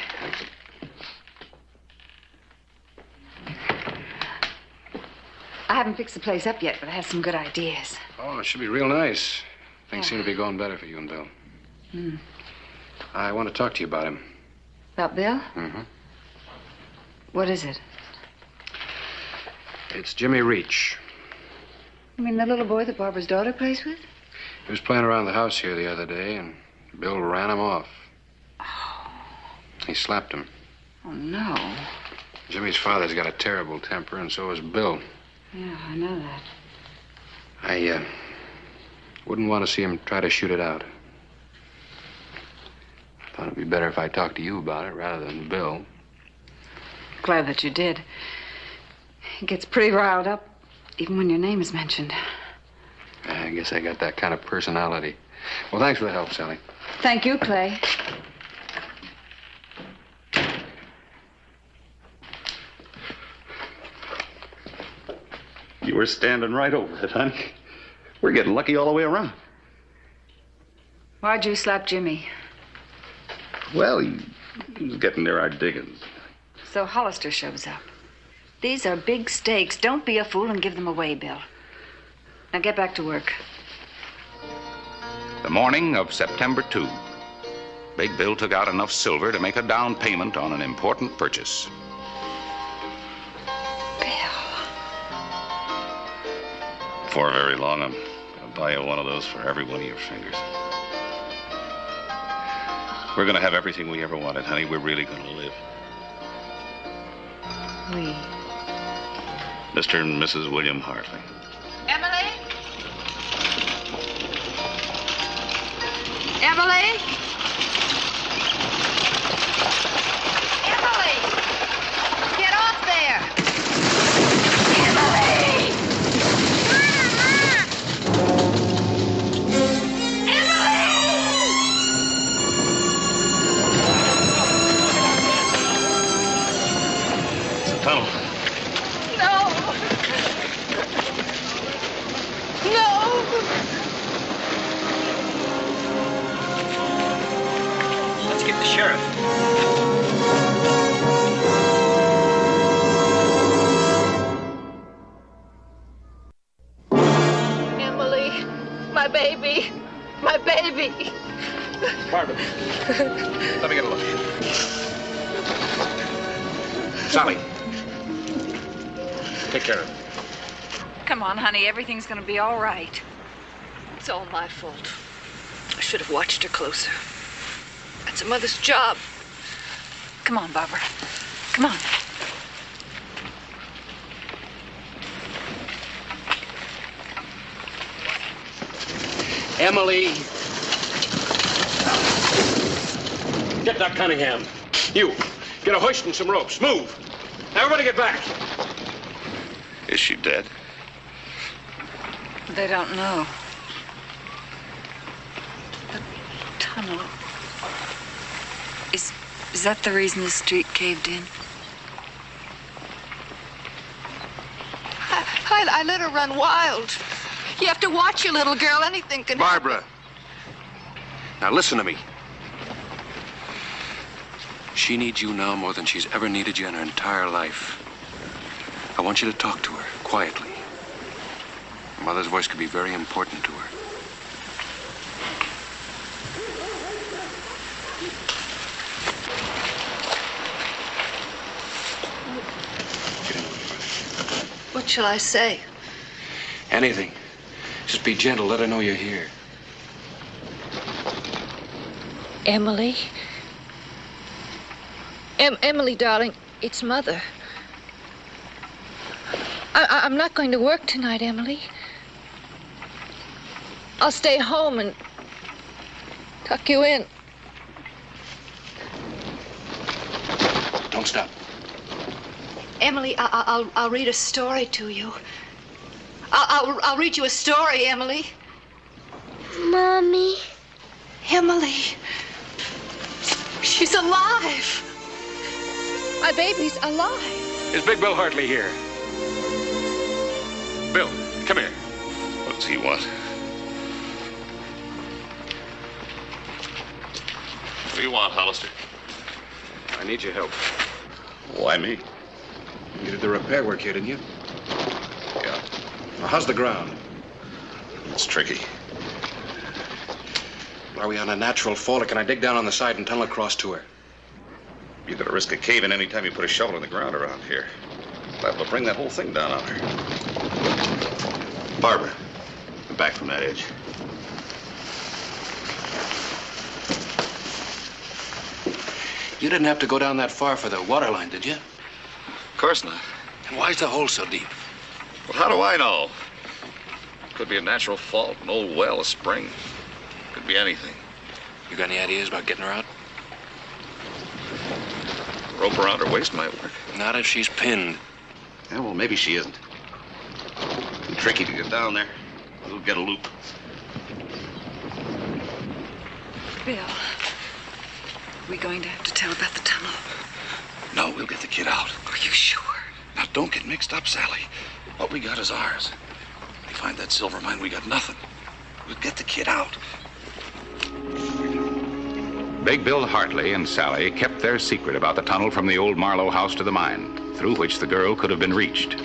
I haven't fixed the place up yet, but I have some good ideas. Oh, it should be real nice. Things seem to be going better for you and Bill. Hmm. I want to talk to you about him. About Bill? Mm-hmm. What is it? It's Jimmy Reach. You mean the little boy that Barbara's daughter plays with? He was playing around the house here the other day, and Bill ran him off. Oh. He slapped him. Oh, no. Jimmy's father's got a terrible temper, and so has Bill. Yeah, I know that. I wouldn't want to see him try to shoot it out. I thought it'd be better if I talked to you about it rather than Bill. Glad that you did. He gets pretty riled up, even when your name is mentioned. I guess I got that kind of personality. Well, thanks for the help, Sally. Thank you, Clay. You were standing right over it, honey. We're getting lucky all the way around. Why'd you slap Jimmy? Well, he was getting near our diggings. So Hollister shows up. These are big stakes. Don't be a fool and give them away, Bill. Now get back to work. The morning of September 2, Big Bill took out enough silver to make a down payment on an important purchase. Before very long, I'm going to buy you one of those for every one of your fingers. We're going to have everything we ever wanted, honey. We're really going to live. We. Mr. and Mrs. William Hartley. Emily? Emily? Emily! Get off there! Emily! It's a tunnel. No! No! Sally. Take care of it. Come on, honey. Everything's gonna be all right. It's all my fault. I should have watched her closer. That's a mother's job. Come on, Barbara. Come on. Emily. Get Doc Cunningham. You. Get a hoist and some ropes. Move. Everybody get back. Is she dead? They don't know. The tunnel. Is that the reason the street caved in? I let her run wild. You have to watch your little girl. Anything can happen. Barbara. Now listen to me. She needs you now more than she's ever needed you in her entire life. I want you to talk to her quietly. Her mother's voice could be very important to her. What shall I say? Anything. Just be gentle. Let her know you're here. Emily? Emily, darling, it's Mother. I'm not going to work tonight, Emily. I'll stay home and tuck you in. Don't stop. Emily, I'll read a story to you. I'll read you a story, Emily. Mommy. Emily. She's alive. My baby's alive. Is Big Bill Hartley here? Bill, come here. What does he want? What do you want, Hollister? I need your help. Why me? You did the repair work here, didn't you? Yeah. Now, how's the ground? It's tricky. Are we on a natural fall, or can I dig down on the side and tunnel across to her? You're gonna risk a cave-in any time you put a shovel in the ground around here. Liable to bring that whole thing down on her. Barbara, come back from that edge. You didn't have to go down that far for the water line, did you? Of course not. And why's the hole so deep? Well, how do I know? Could be a natural fault, an old well, a spring. Could be anything. You got any ideas about getting her out? A rope around her waist might work. Not if she's pinned. Yeah, well, maybe she isn't. Too tricky to get down there. We'll get a loop. Bill, we going to have to tell about the tunnel? No, we'll get the kid out. Are you sure? Now, don't get mixed up, Sally. What we got is ours. If we find that silver mine, we got nothing. We'll get the kid out. Big Bill Hartley and Sally kept their secret about the tunnel from the old Marlowe house to the mine, through which the girl could have been reached.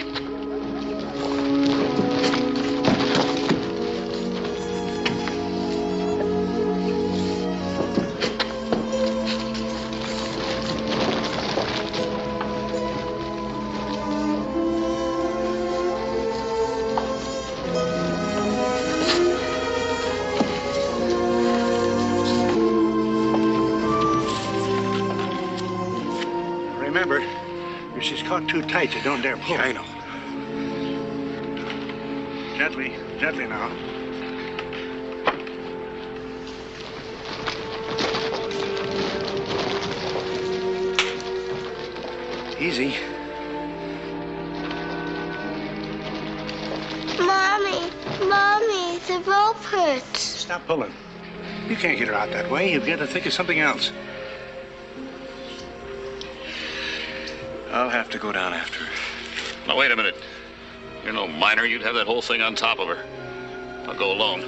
Remember, if she's caught too tight, you don't dare pull. Yeah, I know. Gently, gently now. Easy. Mommy, the rope hurts. Stop pulling. You can't get her out that way. You've got to think of something else. I'll have to go down after her. Now, wait a minute. You're no miner. You'd have that whole thing on top of her. I'll go alone.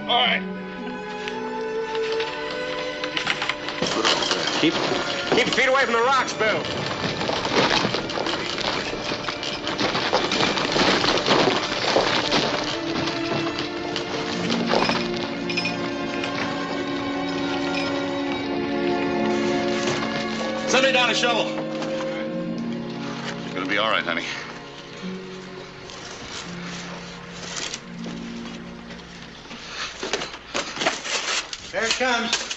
All right. Keep your feet away from the rocks, Bill. lay down a shovel. You're gonna be all right, honey. Here it comes.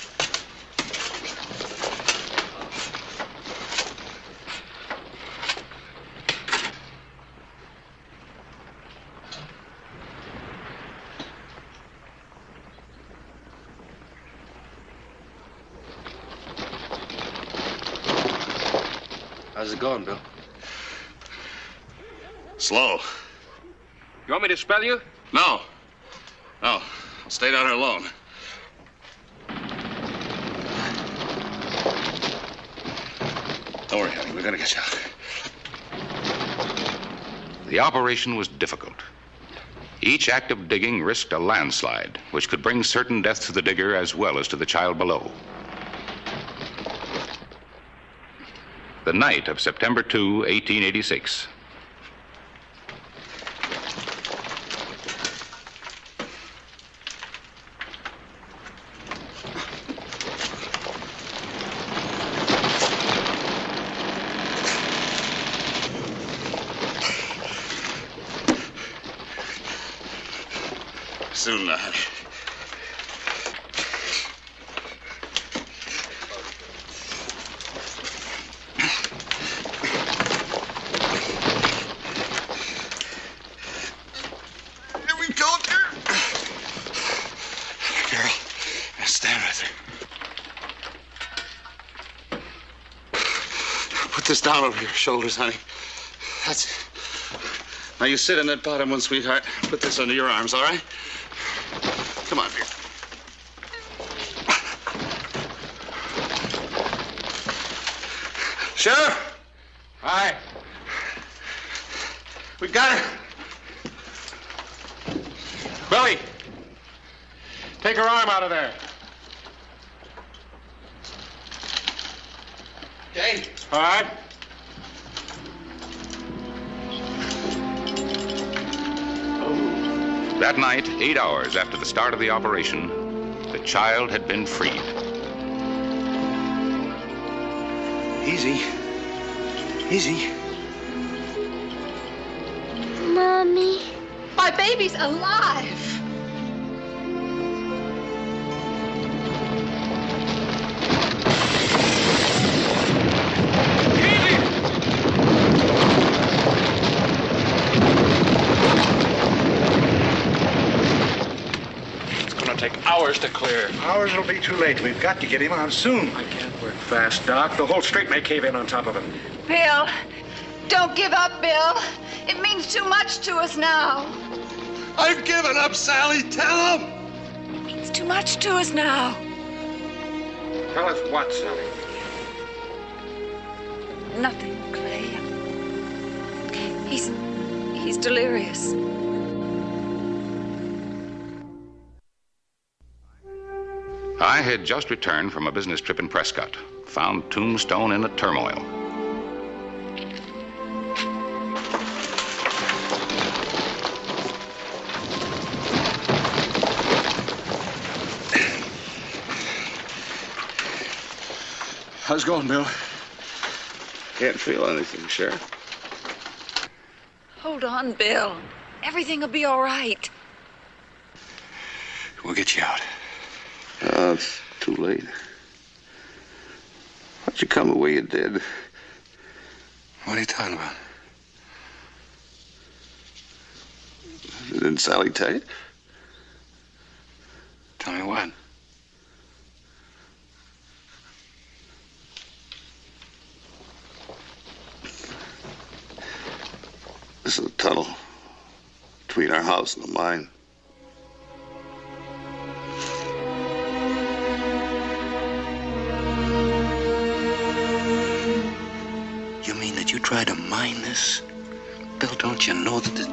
How's it going, Bill? Slow. You want me to spell you? No. No. I'll stay down here alone. Don't worry, honey. We're gonna get you out. The operation was difficult. Each act of digging risked a landslide, which could bring certain death to the digger as well as to the child below. The night of September 2, 1886. Soon, honey. Here we go, dear. Carol, stand right there. Put this down over your shoulders, honey. That's it. Now you sit in that bottom one, sweetheart. Put this under your arms, all right? Come on, dear. Sheriff! Aye. We got it. Billy, take her arm out of there. Okay. All right. That night, 8 hours after the start of the operation, the child had been freed. Easy. Easy. Mommy. My baby's alive. Take hours to clear. Hours will be too late. We've got to get him out soon. I can't work fast, Doc. The whole street may cave in on top of him. Bill, don't give up, Bill. It means too much to us now. I've given up, Sally. Tell him. It means too much to us now. Tell us what, Sally? Nothing, Clay. He's delirious. I had just returned from a business trip in Prescott, found Tombstone in a turmoil. How's it going, Bill? Can't feel anything, Sheriff. Hold on, Bill. Everything will be all right. We'll get you out. It's too late. Why'd you come the way you did? What are you talking about? Didn't Sally tell you? Tell me what? This is a tunnel between our house and the mine. You mean that you tried to mine this? Bill, don't you know that this...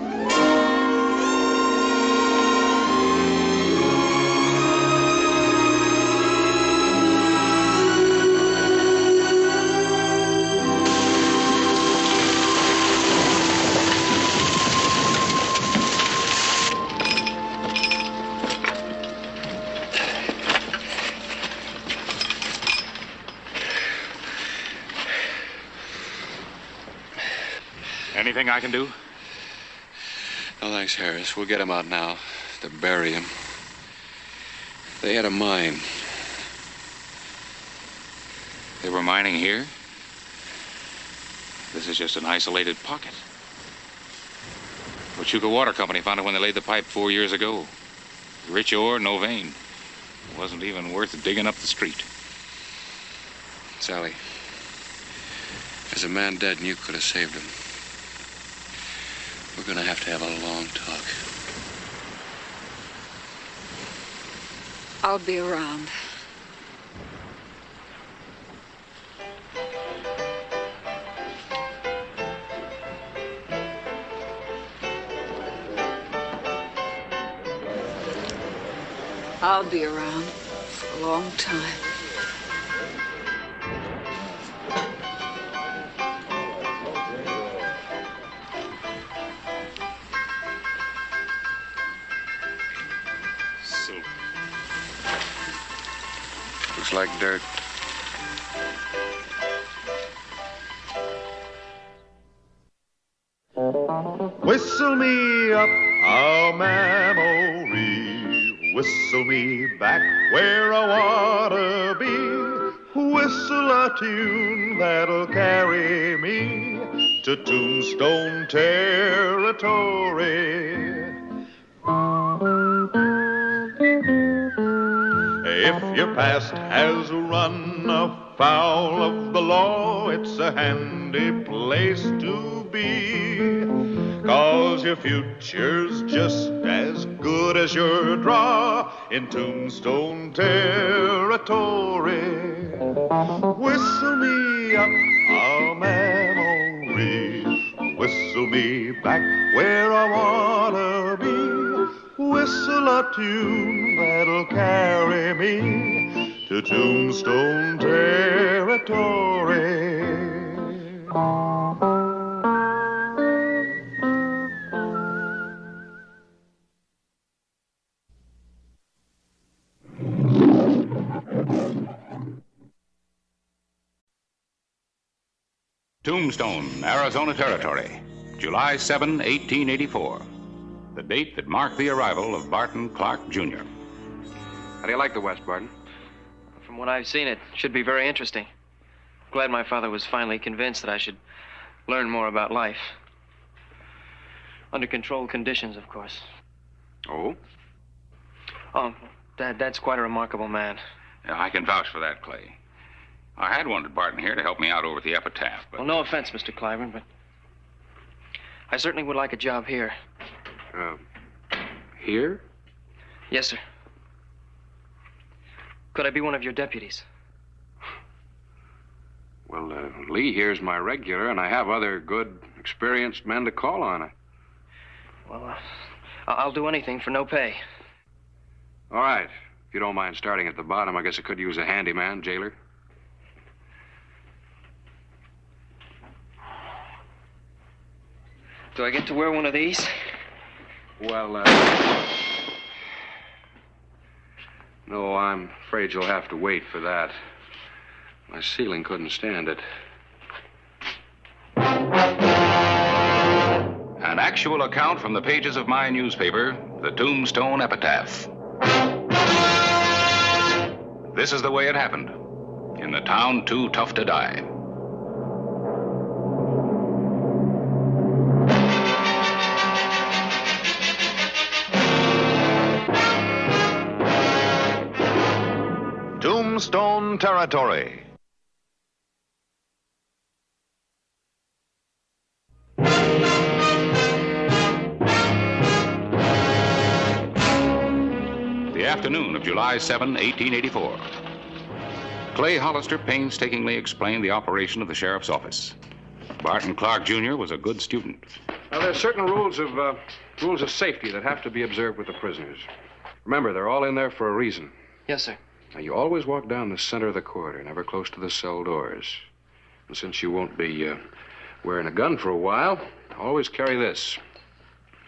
Anything I can do? No, thanks, Harris. We'll get him out now to bury him. They had a mine. They were mining here? This is just an isolated pocket. Pachuca Water Company found it when they laid the pipe 4 years ago. Rich ore, no vein. It wasn't even worth digging up the street. Sally, there's a man dead and you could have saved him. We're going to have a long talk. I'll be around. I'll be around for a long time. Silver. Looks like dirt. Whistle me up a memory, whistle me back where I wanna be, whistle a tune that'll carry me to Tombstone territory. If your past has run afoul of the law, it's a handy place to be, 'cause your future's just as good as your draw in Tombstone territory. Whistle me up a memory, whistle me back where I wanna be, whistle a tune that'll carry me to Tombstone territory. Tombstone, Arizona Territory, July 7, 1884. The date that marked the arrival of Barton Clark, Jr. How do you like the West, Barton? From what I've seen, it should be very interesting. Glad my father was finally convinced that I should learn more about life. Under controlled conditions, of course. Oh? Oh, Dad's quite a remarkable man. Yeah, I can vouch for that, Clay. I had wanted Barton here to help me out over at the epitaph, but... Well, no offense, Mr. Cliburn, but I certainly would like a job here. Here? Yes, sir. Could I be one of your deputies? Well, Lee here's my regular, and I have other good, experienced men to call on. Well, I'll do anything for no pay. All right. If you don't mind starting at the bottom, I guess I could use a handyman, jailer. Do I get to wear one of these? Well, no, I'm afraid you'll have to wait for that. My ceiling couldn't stand it. An actual account from the pages of my newspaper, the Tombstone Epitaph. This is the way it happened, in the town too tough to die. Tombstone Territory. The afternoon of July 7, 1884. Clay Hollister painstakingly explained the operation of the sheriff's office. Barton Clark, Jr. was a good student. Now, there's certain rules of safety that have to be observed with the prisoners. Remember, they're all in there for a reason. Yes, sir. Now, you always walk down the center of the corridor, never close to the cell doors. And since you won't be wearing a gun for a while, always carry this.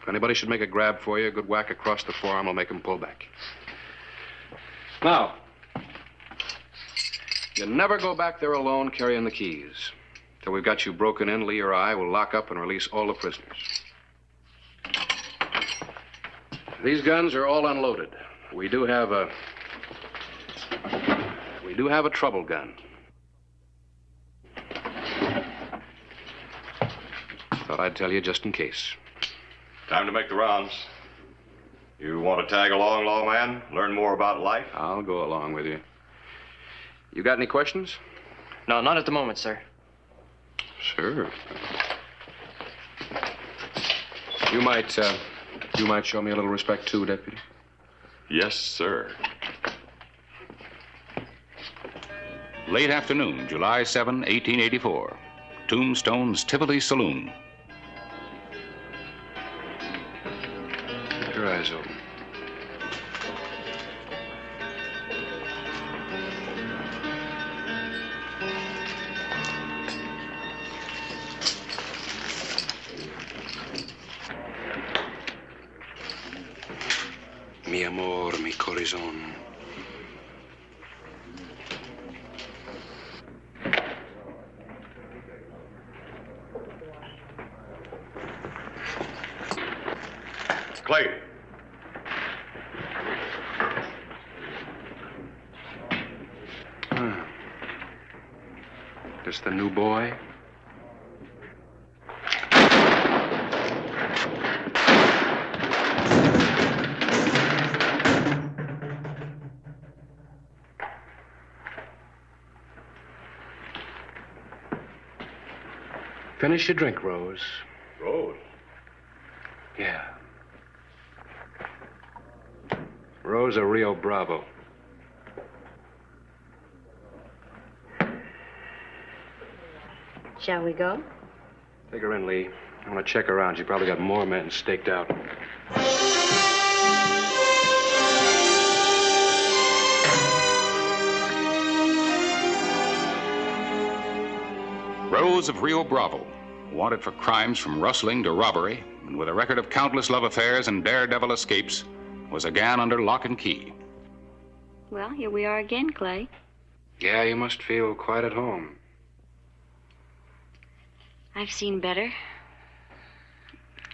If anybody should make a grab for you, a good whack across the forearm will make them pull back. Now, you never go back there alone carrying the keys. Till we've got you broken in, Lee or I will lock up and release all the prisoners. These guns are all unloaded. We do have a trouble gun. Thought I'd tell you just in case. Time to make the rounds. You want to tag along, lawman? Learn more about life? I'll go along with you. You got any questions? No, not at the moment, sir. Sure. You might show me a little respect, too, Deputy. Yes, sir. Late afternoon, July 7, 1884. Tombstone's Tivoli Saloon. Keep your eyes open. Mi amor, mi corazón. Clay. This the new boy? Finish your drink, Rose. Rose? Yeah. Rosa Rio Bravo. Shall we go? Take her in, Lee. I want to check her out. She probably got more men staked out. Rose of Rio Bravo, wanted for crimes from rustling to robbery, and with a record of countless love affairs and daredevil escapes, was again under lock and key. Well, here we are again, Clay. Yeah, you must feel quite at home. I've seen better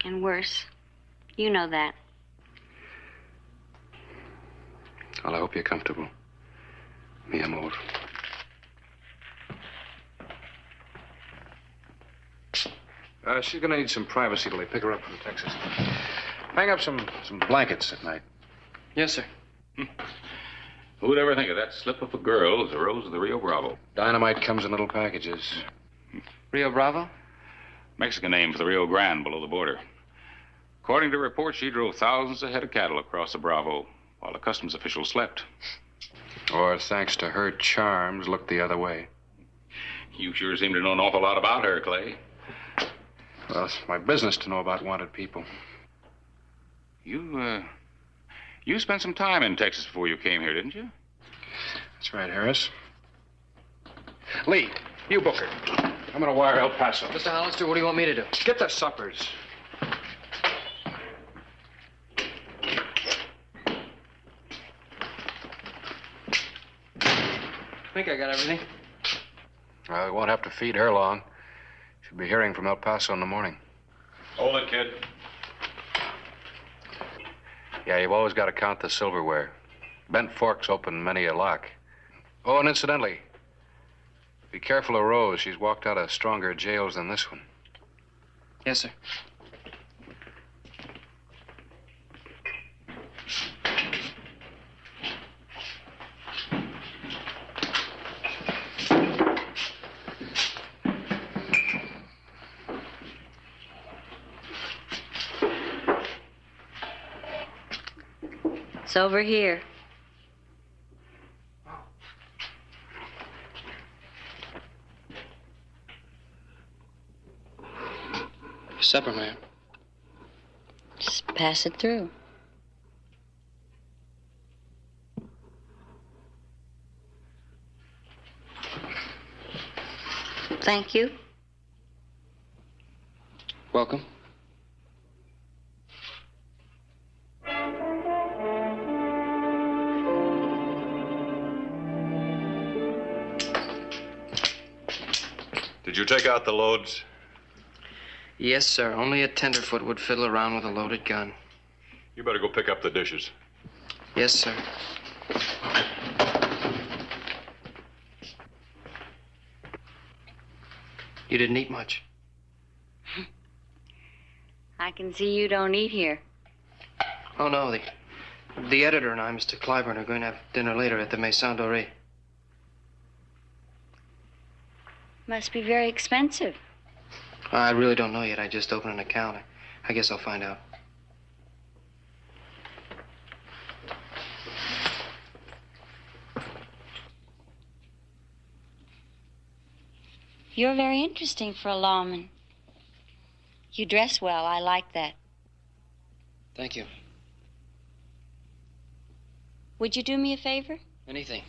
and worse. You know that. Well, I hope you're comfortable. Mi amor. She's gonna need some privacy till they pick her up from Texas. Hang up some blankets at night. Yes, sir. Who'd ever think of that slip of a girl as a Rose of the Rio Bravo? Dynamite comes in little packages. Rio Bravo? Mexican name for the Rio Grande below the border. According to reports, she drove thousands of head of cattle across the Bravo while the customs officials slept. Or, thanks to her charms, looked the other way. You sure seem to know an awful lot about her, Clay. Well, it's my business to know about wanted people. You spent some time in Texas before you came here, didn't you? That's right, Harris. Lee, you book her. I'm gonna wire El Paso. Mr. Hollister, what do you want me to do? Get the suppers. Think I got everything. We won't have to feed her long. She'll be hearing from El Paso in the morning. Hold it, kid. Yeah, you've always got to count the silverware. Bent forks open many a lock. Oh, and incidentally, be careful of Rose. She's walked out of stronger jails than this one. Yes, sir. It's over here. Supper, ma'am. Just pass it through. Thank you. Welcome. Did Did you take out the loads? Yes, sir. Only a tenderfoot would fiddle around with a loaded gun. You better go pick up the dishes. Yes, sir. You didn't eat much. I can see you don't eat here. Oh, no. The editor and I, Mr. Clyburn, are going to have dinner later at the Maison Dorée. Must be very expensive. I really don't know yet. I just opened an account. I guess I'll find out. You're very interesting for a lawman. You dress well. I like that. Thank you. Would you do me a favor? Anything.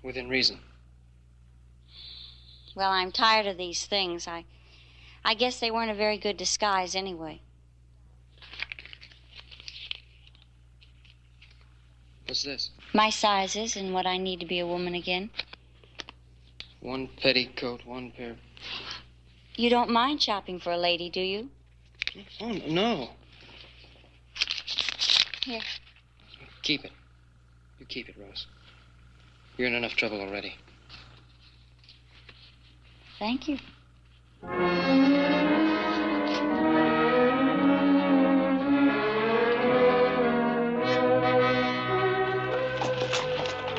Within reason. Well, I'm tired of these things. I guess they weren't a very good disguise anyway. What's this? My sizes and what I need to be a woman again. One petticoat, one pair. You don't mind shopping for a lady, do you? Oh, no. Here. Keep it. You keep it, Rose. You're in enough trouble already. Thank you.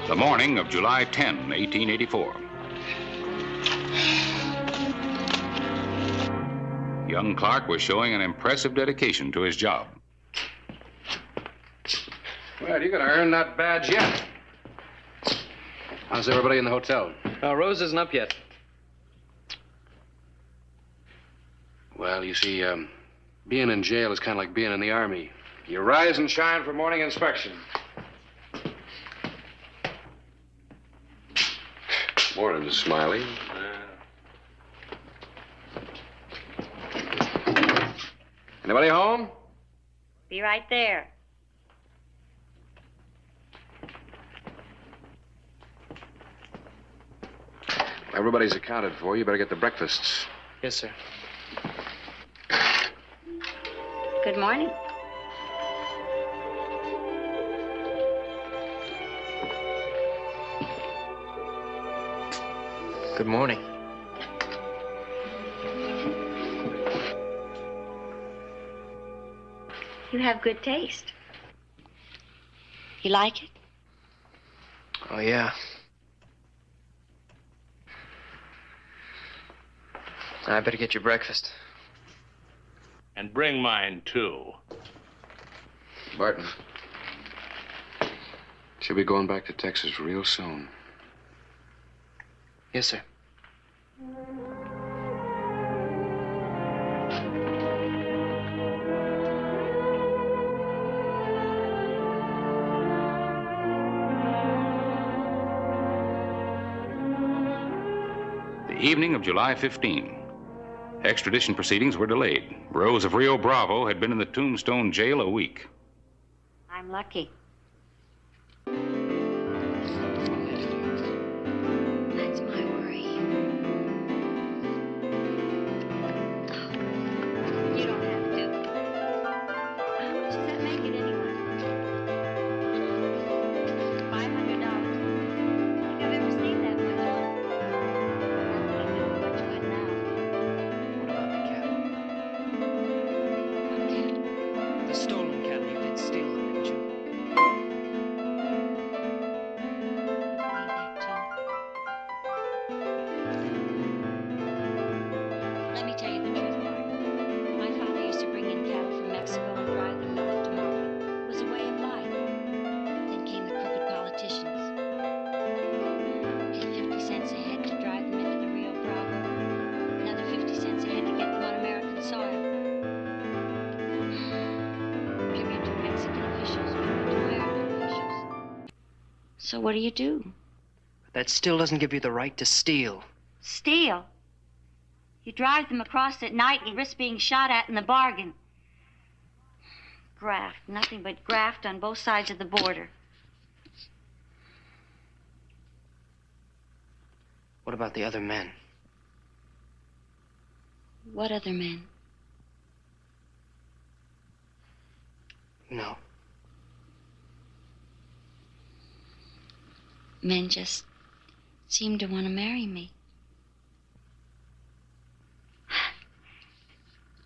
The morning of July 10, 1884. Young Clark was showing an impressive dedication to his job. Well, you're going to earn that badge yet. How's everybody in the hotel? Rose isn't up yet. Well, you see, being in jail is kind of like being in the Army. You rise and shine for morning inspection. Morning, Smiley. Anybody home? Be right there. Everybody's accounted for. You better get the breakfasts. Yes, sir. Good morning. Good morning. You have good taste. You like it? Oh, yeah. I better get your breakfast. And bring mine, too. Barton. She'll be going back to Texas real soon. Yes, sir. The evening of July 15. Extradition proceedings were delayed. Rose of Rio Bravo had been in the Tombstone jail a week. I'm lucky. That's my worry. You don't have to. How much does that make it anyway? $500. I think I've ever seen that much money. I'm doing much good now. What about the cattle? The stolen cattle you did steal, didn't you? Let me tell you the truth, Martin. My father used to bring in cattle from Mexico and drive them north to market. It was a way of life. Then came the crooked politicians. Paid 50 cents a head to drive them into the Rio Bravo. Another 50 cents a head to get them on American soil. Tribute to Mexican officials, tribute to American officials. So what do you do? That still doesn't give you the right to steal. Steal? You drive them across at night and risk being shot at in the bargain. Graft, nothing but graft on both sides of the border. What about the other men? What other men? No. Men just seem to want to marry me.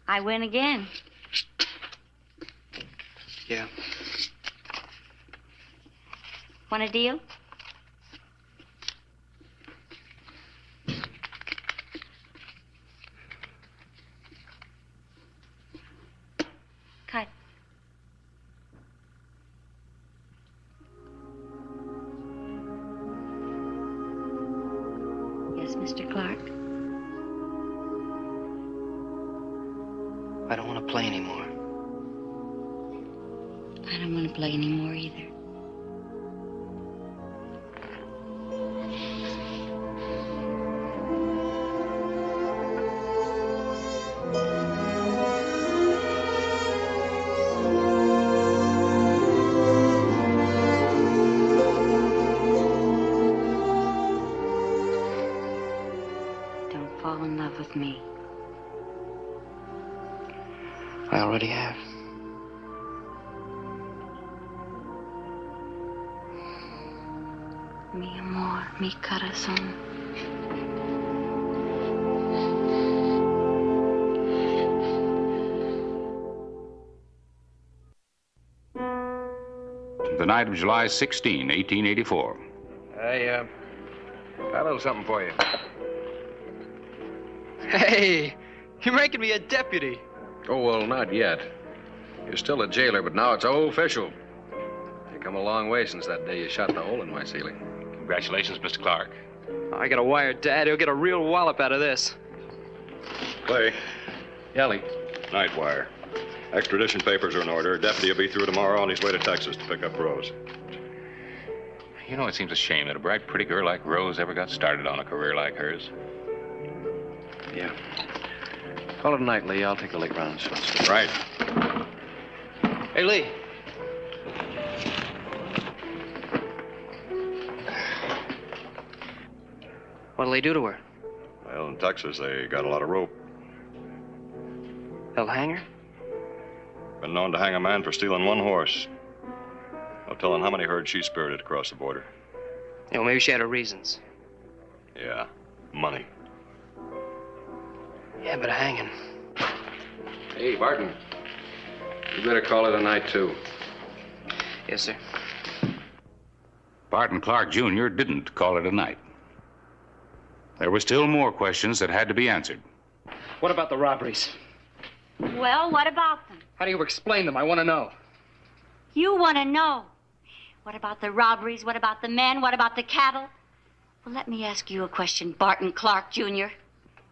I win again. Yeah. Want a deal? Cut. Yes, Mr. Clark? I don't want to play anymore. I don't want to play anymore either. Don't fall in love with me. I already have. Mi amor, mi corazón. The night of July 16, 1884. Hey, got a little something for you. Hey, you're making me a deputy. Oh, well, not yet. You're still a jailer, but now it's official. You've come a long way since that day you shot the hole in my ceiling. Congratulations, Mr. Clark. I got a wire Dad. He'll get a real wallop out of this. Clay. Ellie. Night wire. Extradition papers are in order. Deputy will be through tomorrow on his way to Texas to pick up Rose. You know, it seems a shame that a bright, pretty girl like Rose ever got started on a career like hers. Yeah. Call it a night, Lee. I'll take the late rounds. Right. Hey, Lee. What'll they do to her? Well, in Texas, they got a lot of rope. They'll hang her? Been known to hang a man for stealing one horse. I'll tell him how many herds she spirited across the border. You know, maybe she had her reasons. Yeah, money. Yeah, but a hanging. Hey, Barton. You better call it a night, too. Yes, sir. Barton Clark Jr. didn't call it a night. There were still more questions that had to be answered. What about the robberies? Well, what about them? How do you explain them? I want to know. You want to know. What about the robberies? What about the men? What about the cattle? Well, let me ask you a question, Barton Clark Jr.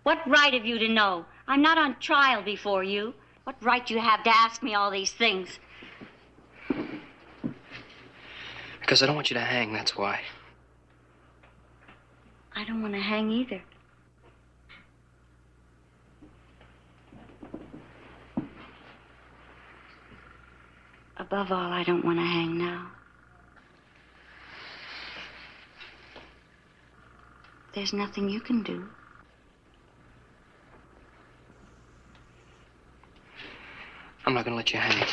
What right have you to know? I'm not on trial before you. What right do you have to ask me all these things? Because I don't want you to hang, that's why. I don't want to hang either. Above all, I don't want to hang now. There's nothing you can do. I'm not going to let you hang.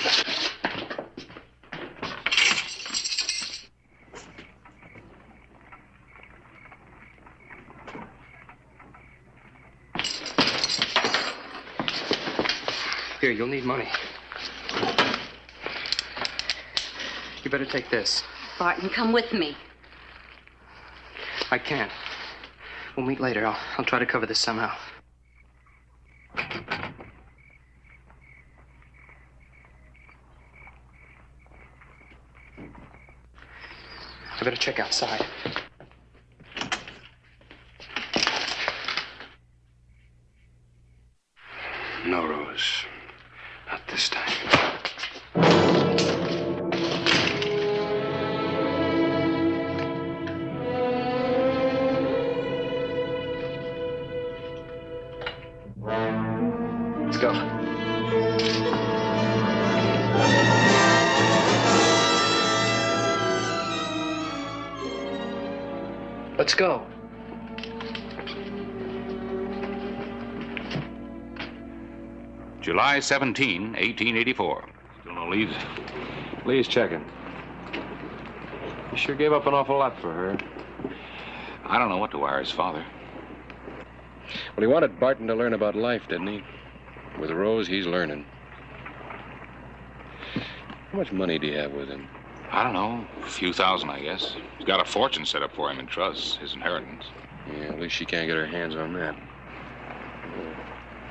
Here, you'll need money. You better take this. Barton, come with me. I can't. We'll meet later. I'll try to cover this somehow. I better check outside. No, Rose. Not this time. Let's go. Let's go. July 17, 1884. Still no leads? Lee's checking. He sure gave up an awful lot for her. I don't know what to wire his father. Well, he wanted Barton to learn about life, didn't he? With Rose, he's learning. How much money do you have with him? I don't know. A few thousand, I guess. He's got a fortune set up for him in trusts, his inheritance. Yeah, at least she can't get her hands on that.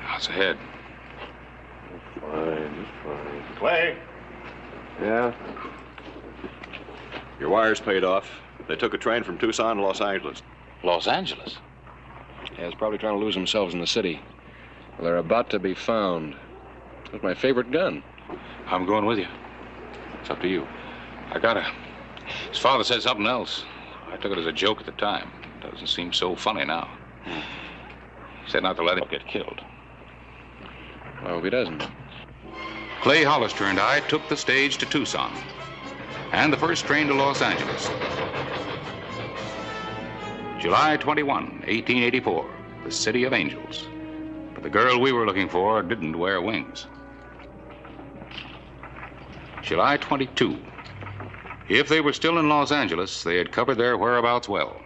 How's ahead? Fine. Clay, Yeah? your wire's paid off. They took a train from Tucson to Los Angeles. Los Angeles? Yeah, he's probably trying to lose themselves in the city. Well, they're about to be found. That's my favorite gun. I'm going with you. It's up to you. I gotta. His father said something else. I took it as a joke at the time. It doesn't seem so funny now. He said not to let him get killed. I hope he doesn't. Clay Hollister and I took the stage to Tucson and the first train to Los Angeles. July 21, 1884, the City of Angels. But the girl we were looking for didn't wear wings. July 22. If they were still in Los Angeles, they had covered their whereabouts well.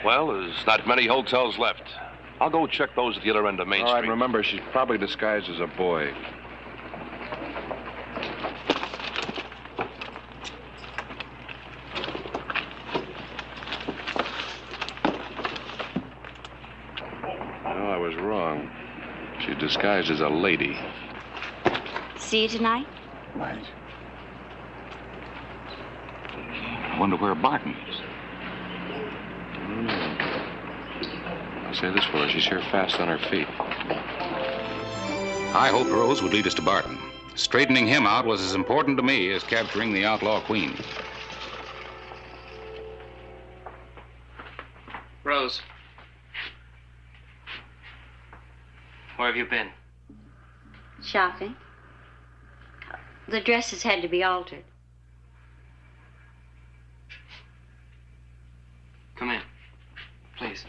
Well, there's not many hotels left. I'll go check those at the other end of Main All right, Street. remember, she's probably disguised as a boy. No, I was wrong. She's disguised as a lady. See you tonight? Right. I wonder where Barton is. I'll say this for her. She's here fast on her feet. I hoped Rose would lead us to Barton. Straightening him out was as important to me as capturing the outlaw queen. Rose. Where have you been? Shopping. The dresses had to be altered. Come in, please.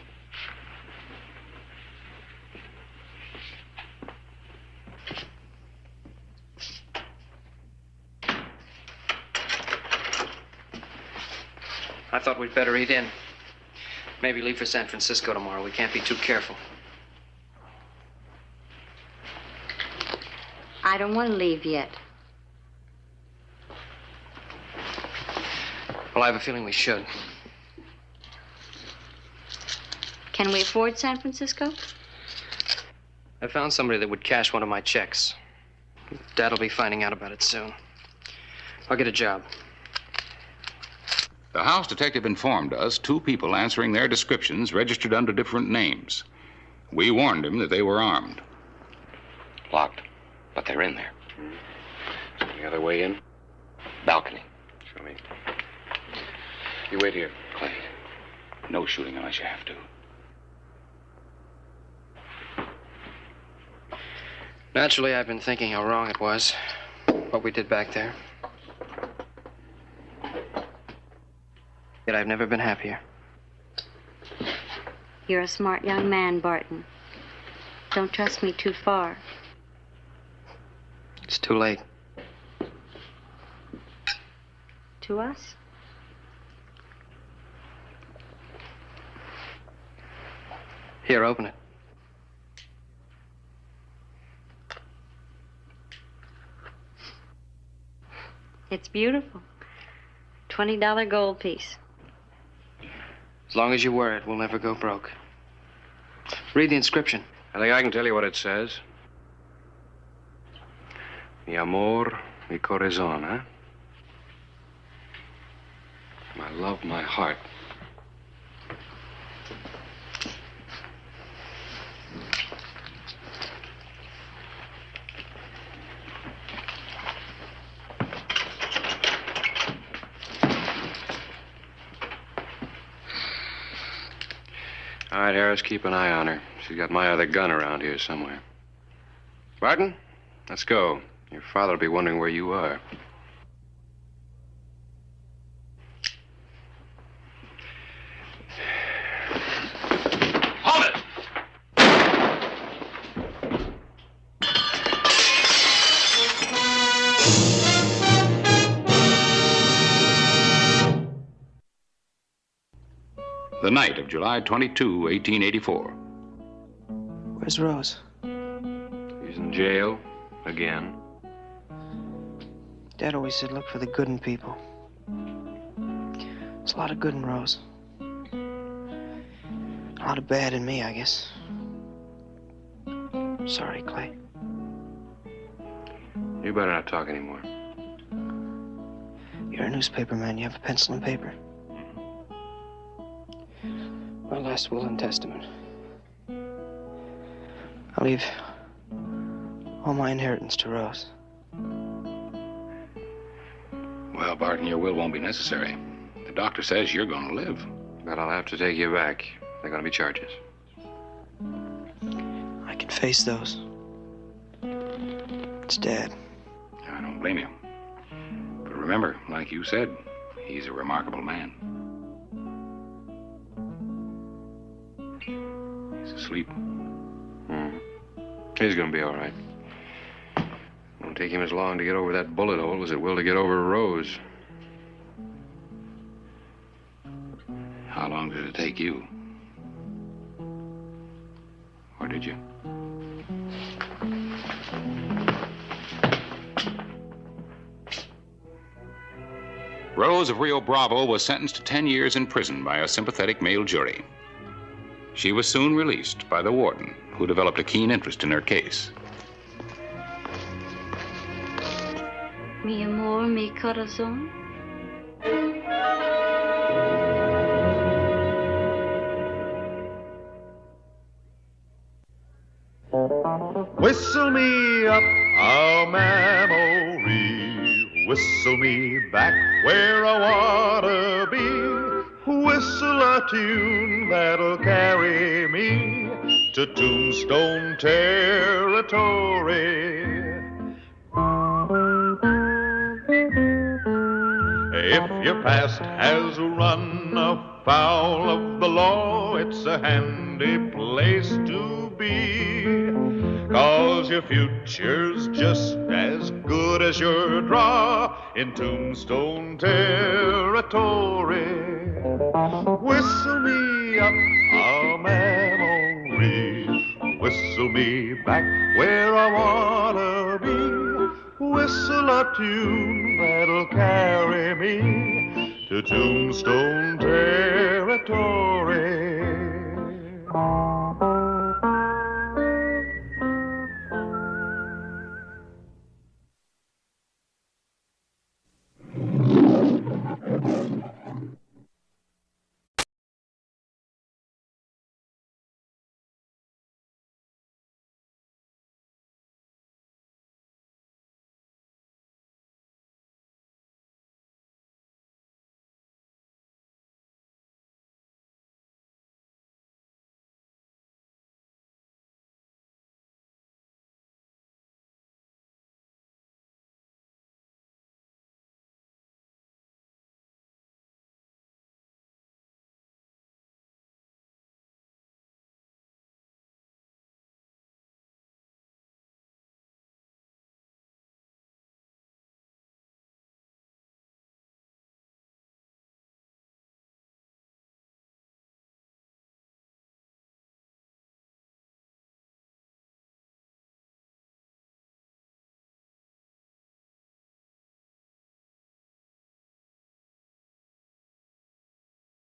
I thought we'd better eat in. Maybe leave for San Francisco tomorrow. We can't be too careful. I don't want to leave yet. Well, I have a feeling we should. Can we afford San Francisco? I found somebody that would cash one of my checks. Dad'll be finding out about it soon. I'll get a job. The house detective informed us 2 people answering their descriptions registered under different names. We warned him that they were armed. Locked, but they're in there. Any other way in? Balcony. Show me. You wait here. Clay, no shooting unless you have to. Naturally, I've been thinking how wrong it was, what we did back there. Yet I've never been happier. You're a smart young man, Barton. Don't trust me too far. It's too late. To us? Here, open it. It's beautiful. $20 gold piece. As long as you wear it, we'll never go broke. Read the inscription. I think I can tell you what it says. Mi amor, mi corazón, huh? My love, my heart. All right, Harris, keep an eye on her. She's got my other gun around here somewhere. Barton, let's go. Your father will be wondering where you are. Hold it! The night of July 22, 1884. Where's Rose? He's in jail again. Dad always said look for the good in people. There's a lot of good in Rose. A lot of bad in me, I guess. Sorry, Clay. You better not talk anymore. You're a newspaper man. You have a pencil and paper. My last will and testament. I'll leave all my inheritance to Rose. Well, Barton, your will won't be necessary. The doctor says you're going to live. But I'll have to take you back. There are going to be charges. I can face those. It's Dad. I don't blame you. But remember, like you said, he's a remarkable man. He's asleep. He's going to be all right. It won't take him as long to get over that bullet hole as it will to get over Rose. How long did it take you? Or did you? Rose of Rio Bravo was sentenced to 10 years in prison by a sympathetic male jury. She was soon released by the warden, who developed a keen interest in her case. Mi amor, mi corazón. Whistle me up a memory, whistle me back where I wanna be, whistle a tune that'll carry me to Tombstone territory. If your past has run afoul of the law, it's a handy place to be, 'cause your future's just as good as your draw in Tombstone territory. Whistle me up a memory, whistle me back where I wanna be, whistle a tune that'll carry me to Tombstone territory.